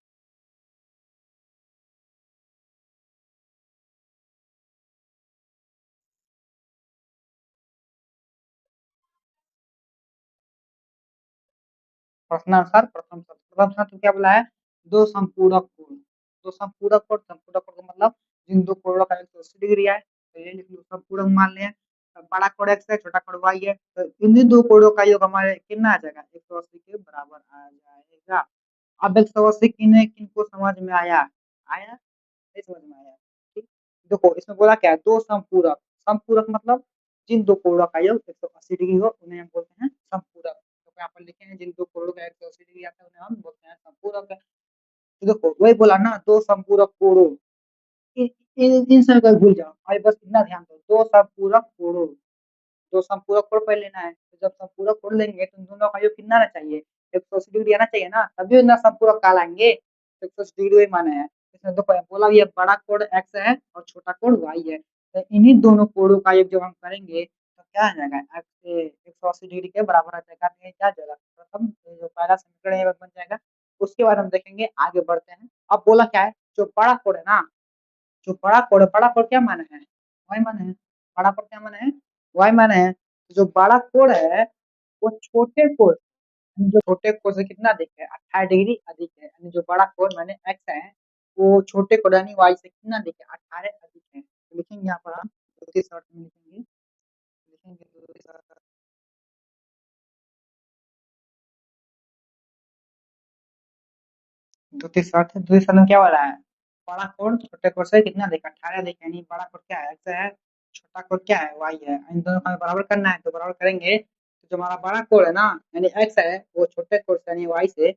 प्रश्नानुसार प्रथम शर्त, प्रथम शर्त क्या बोला है, दो संपूरक कोण। दो संपूरक कोण, संपूरक कोण का मतलब जिन दो कोणों का 180 डिग्री है, तो ये लिख लो संपूरक मान लिया। अब बड़ा कोण एक्स है, छोटा कोण वाई है, तो इन दो कोणों का योग हमारे कितना आ जाएगा, 180 के बराबर आ जाएगा। अब 180 किन किन को समझ में आया, आया नहीं समझ में आया, ठीक। देखो इसमें बोला क्या है, दो संपूरक। संपूरक मतलब जिन दो कोणों का योग 180 डिग्री हो उन्हें हम बोलते हैं संपूरक। तो यहाँ पर लिखे हैं जिन दो कोणों का 180 डिग्री आता है उन्हें हम बोलते हैं संपूरक। तो देखो वही बोला ना, दो संपूरक कोणों, इन सब को भूल जाओ, अभी बस इतना ध्यान दो, दो संपूरक कोणों। तो संपूरक कोण पढ़ लेना है, तो जब संपूरक कोण लेंगे तो दोनों का योग कितना आना चाहिए, 180 डिग्री आना चाहिए ना, तभी ना संपूरक कहलाएंगे। 180 डिग्री वही माना है। इसमें तो बोला भी है बड़ा कोण एक्स है और छोटा कोण वाई है, तो इन्हीं दोनों कोणों का योग जब हम करेंगे तो क्या आ जाएगा, एक्स 180 डिग्री के बराबर आ जाएगा। तो ये क्या आ जाएगा, प्रथम जो पहला समीकरण है वो बन जाएगा। उसके बाद हम देखेंगे, आगे बढ़ते हैं। अब बोला क्या है, जो बड़ा कोण है ना, जो बड़ा कोण है, बड़ा कोण क्या माने है, वाई माने है। बड़ा कोण क्या माने है, वाई माने है। जो बड़ा कोण है वो छोटे कोण, जो छोटे कोण से कितना अधिक है, 18 डिग्री अधिक है। यानी जो बड़ा कोण माने एक्स है, वो छोटे कोण यानी वाई से कितना अधिक है, 18 अधिक है। तो लिखेंगे यहाँ पर हम द्वितीय शर्त में लिखेंगे, लिखेंगे द्वितीय शर्त। द्वितीय शर्त है, द्वितीय शर्त में क्या वाला है, बड़ा कोण छोटे कोण से कितना अधिक, 18 अधिक है। यानी बड़ा कोण क्या है, एक्स है, छोटा कोण क्या है, वाई है। इन दोनों का हमें बराबर करना है, तो बराबर करेंगे तो जो हमारा बड़ा कोण है ना, यानी एक्स है, वो छोटे कोण से यानी वाई से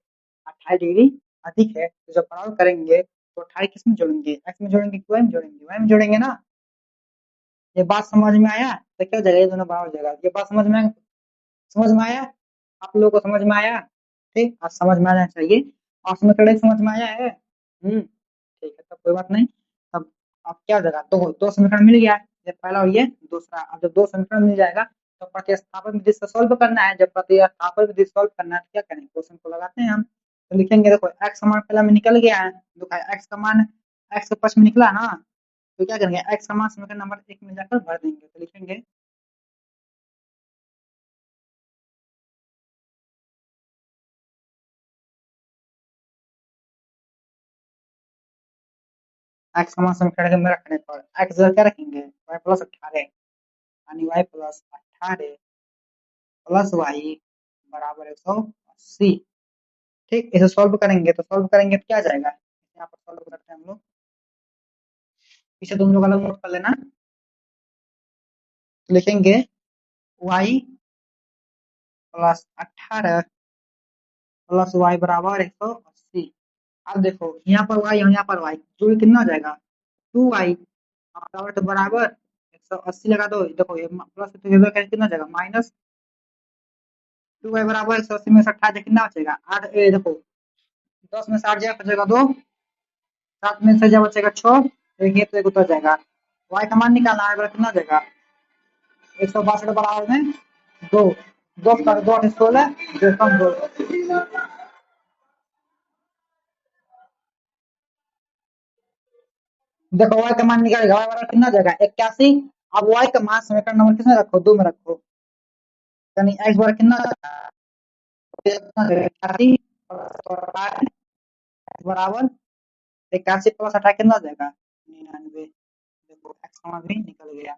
18 डिग्री अधिक है। तो जब बराबर करेंगे तो 18 किस में जोड़ेंगे, एक्स में जोड़ेंगे कि वाई में जोड़ेंगे, वाई में जोड़ेंगे ना। ये बात समझ में आया, तो क्या हो जाएगा, ये दोनों बराबर हो जाएगा। ये बात समझ में आया, आप लोगों को समझ में आया, ठीक। आज समझ में आना चाहिए, और समीकरण समझ में आया है। ठीक है, तब कोई बात नहीं। तब अब क्या हो जाएगा, दो दो समीकरण मिल गया, ये पहला और ये दूसरा। अब जब दो समीकरण मिल जाएगा तो प्रतिस्थापन विधि से सॉल्व करना है। जब प्रतिस्थापन विधि सॉल्व करना है तो क्या करेंगे, क्वेश्चन को लगाते हैं हम। तो लिखेंगे, देखो एक्स का मान पहला में निकल गया है, देखो एक्स का मान एक्स के पक्ष में निकला ना, तो क्या करेंगे, एक्स का मान समीकरण नंबर 1 में जाकर भर देंगे। तो लिखेंगे एक्स का मान समीकरण में रखने पर एक्स क्या रखेंगे, वाई प्लस 18, यानी वाई प्लस 18 प्लस वाई बराबर 180। ठीक, इसे सॉल्व करेंगे, तो सॉल्व करेंगे तो क्या आ जाएगा, यहाँ पर सॉल्व करते हैं हम लोग। इसे तुम लोग अलग नोट कर लेना। तो लिखेंगे y प्लस 18 प्लस y बराबर 180। अब देखो यहाँ पर y और यहाँ पर y जो ये कितना हो जाएगा 2y बराबर तो बराबर 180 लगा दो। देखो ये प्लस तो ये कितना हो जाएगा माइनस 2y बराबर 180 में से 18 कितना बचेगा 8। देखो 10 में से 8 जाएगा बचेगा 2, 7 में से जब बचेगा 6, एक ये तो एक उतर जाएगा। y का मान निकालना है कितना हो जाएगा 162 बराबर में 2, 2 का 2 16 2 कम 2। देखो y का मान निकालेगा y बराबर कितना हो जाएगा 81। अब y का मान समीकरण नंबर किसमें रखो 2 में रखो, यानी x बराबर कितना हो जाएगा 81 बराबर 81 प्लस 18 कितना हो जाएगा 99। देखो x का मान भी निकल गया।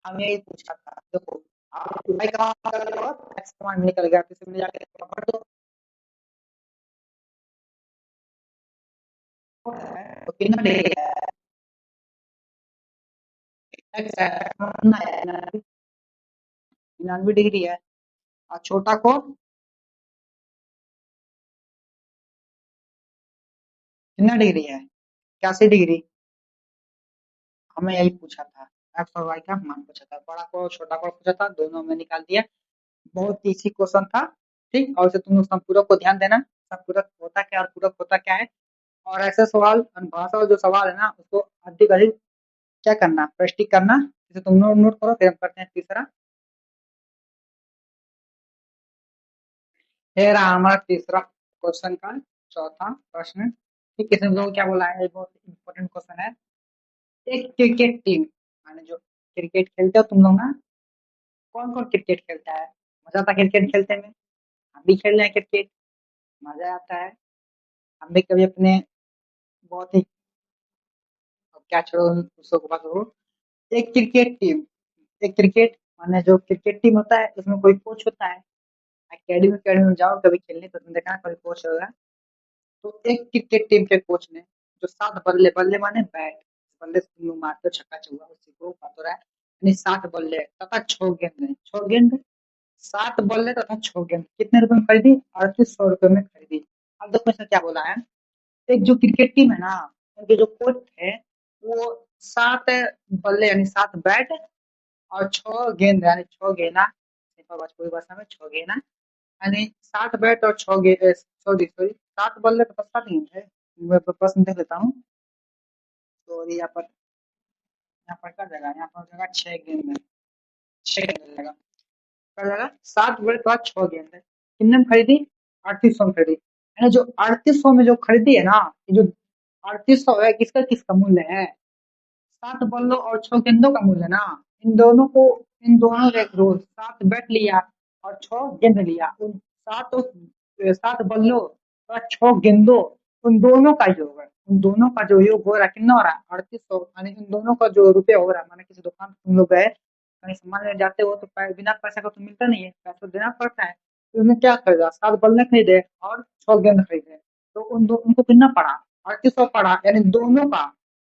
हमें यही पूछा था। देखो आप y का मान निकल गया और x का मान निकल गया, तो इसमें जाके पकड़ दो तो कितना डिग्री है x है कितना है 99 डिग्री है। और छोटा को कितना डिग्री है 81 डिग्री। हमें यही पूछा था, एक्स और वाई का मान पूछा था, बड़ा को छोटा को पूछा था, दोनों में निकाल दिया। बहुत इजी क्वेश्चन था। ठीक, और इसे तुम लोग संपूरक को ध्यान देना, संपूरक होता क्या और पूरक होता क्या है। और ऐसे सवाल भाषा जो सवाल है ना उसको अधिक अधिक क्या करना प्रैक्टिस करना। इसे तुम लोग नोट करो, फिर हम करते हैं तीसरा। ये रहा हमारा तीसरा क्वेश्चन का चौथा प्रश्न। ठीक, इसमें लोग क्या बोला है, बहुत इंपॉर्टेंट क्वेश्चन है। एक क्रिकेट टीम माने जो क्रिकेट खेलते हो तुम लोग ना, कौन कौन क्रिकेट खेलता है, मजा आता है क्रिकेट खेलते में। हम भी खेल रहे हैं क्रिकेट, मजा आता है। हम भी कभी अपने बहुत ही अब क्या छोड़ो उसको बात हो। एक क्रिकेट टीम, एक क्रिकेट माने जो क्रिकेट टीम होता है उसमें कोई कोच होता है। अकेडमी अकेडमी में जाओ कभी खेलने तो तुम देखना कोई कोच होगा। तो एक क्रिकेट टीम के कोच ने जो 7 बल्ले, बल्ले माने बैट, बल्ले से तुम लोग मारते हो छक्का चौका उसी को बात हो रहा है। यानी 7 बल्ले तथा 6 गेंद है, 6 गेंद 7 बल्ले तथा 6 गेंद कितने रुपए में खरीदी 3800 रुपए में खरीदी। अब देखो इसमें क्या बोला है, एक जो क्रिकेट टीम है ना उनके जो कोच है वो 7 बल्ले यानी 7 बैट और 6 गेंद यानी 6 गेना, भोजपुरी भाषा में 6 गेना यानी 7 बैट और 6 गेंद, सॉरी सॉरी 7 बल्ले तो 7 गेंद है। मैं प्रश्न देख लेता हूँ। सॉरी यहाँ पर क्या जगह, यहाँ पर जगह 6 गेंद है, 6 गेंद लगेगा, क्या जगह 7 बैट और 6 गेंद है। कितने में खरीदी 3800 में खरीदी। यानी जो 3800 में जो खरीदी है ना, ये जो 3800 है किसका किसका मूल्य है 7 बल्लों और 6 गेंदों का मूल्य ना। इन दोनों को, इन दोनों ने रोज 7 बैट लिया और 6 गेंद लिया, उन 7 बल्लों और 6 गेंदों उन दोनों का योग है, उन दोनों का जो योग हो रहा है कितना हो रहा है 3800। यानी इन दोनों का जो रुपया हो रहा है, माने किसी दुकान पे तुम लोग गए कहीं सामान लेने जाते हो तो बिना पैसे का तो मिलता नहीं है, पैसा देना पड़ता है। तो उन्हें क्या खरीदा 7 बल्ले खरीदे और 6 गेंद खरीदे, तो उनको कितना पड़ा 3800 पड़ा। यानी दोनों का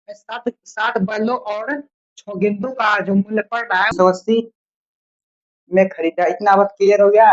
7 बल्लों और 6 गेंदों का जो मूल्य पड़ रहा है 180 में खरीदा। इतना बात क्लियर हो गया।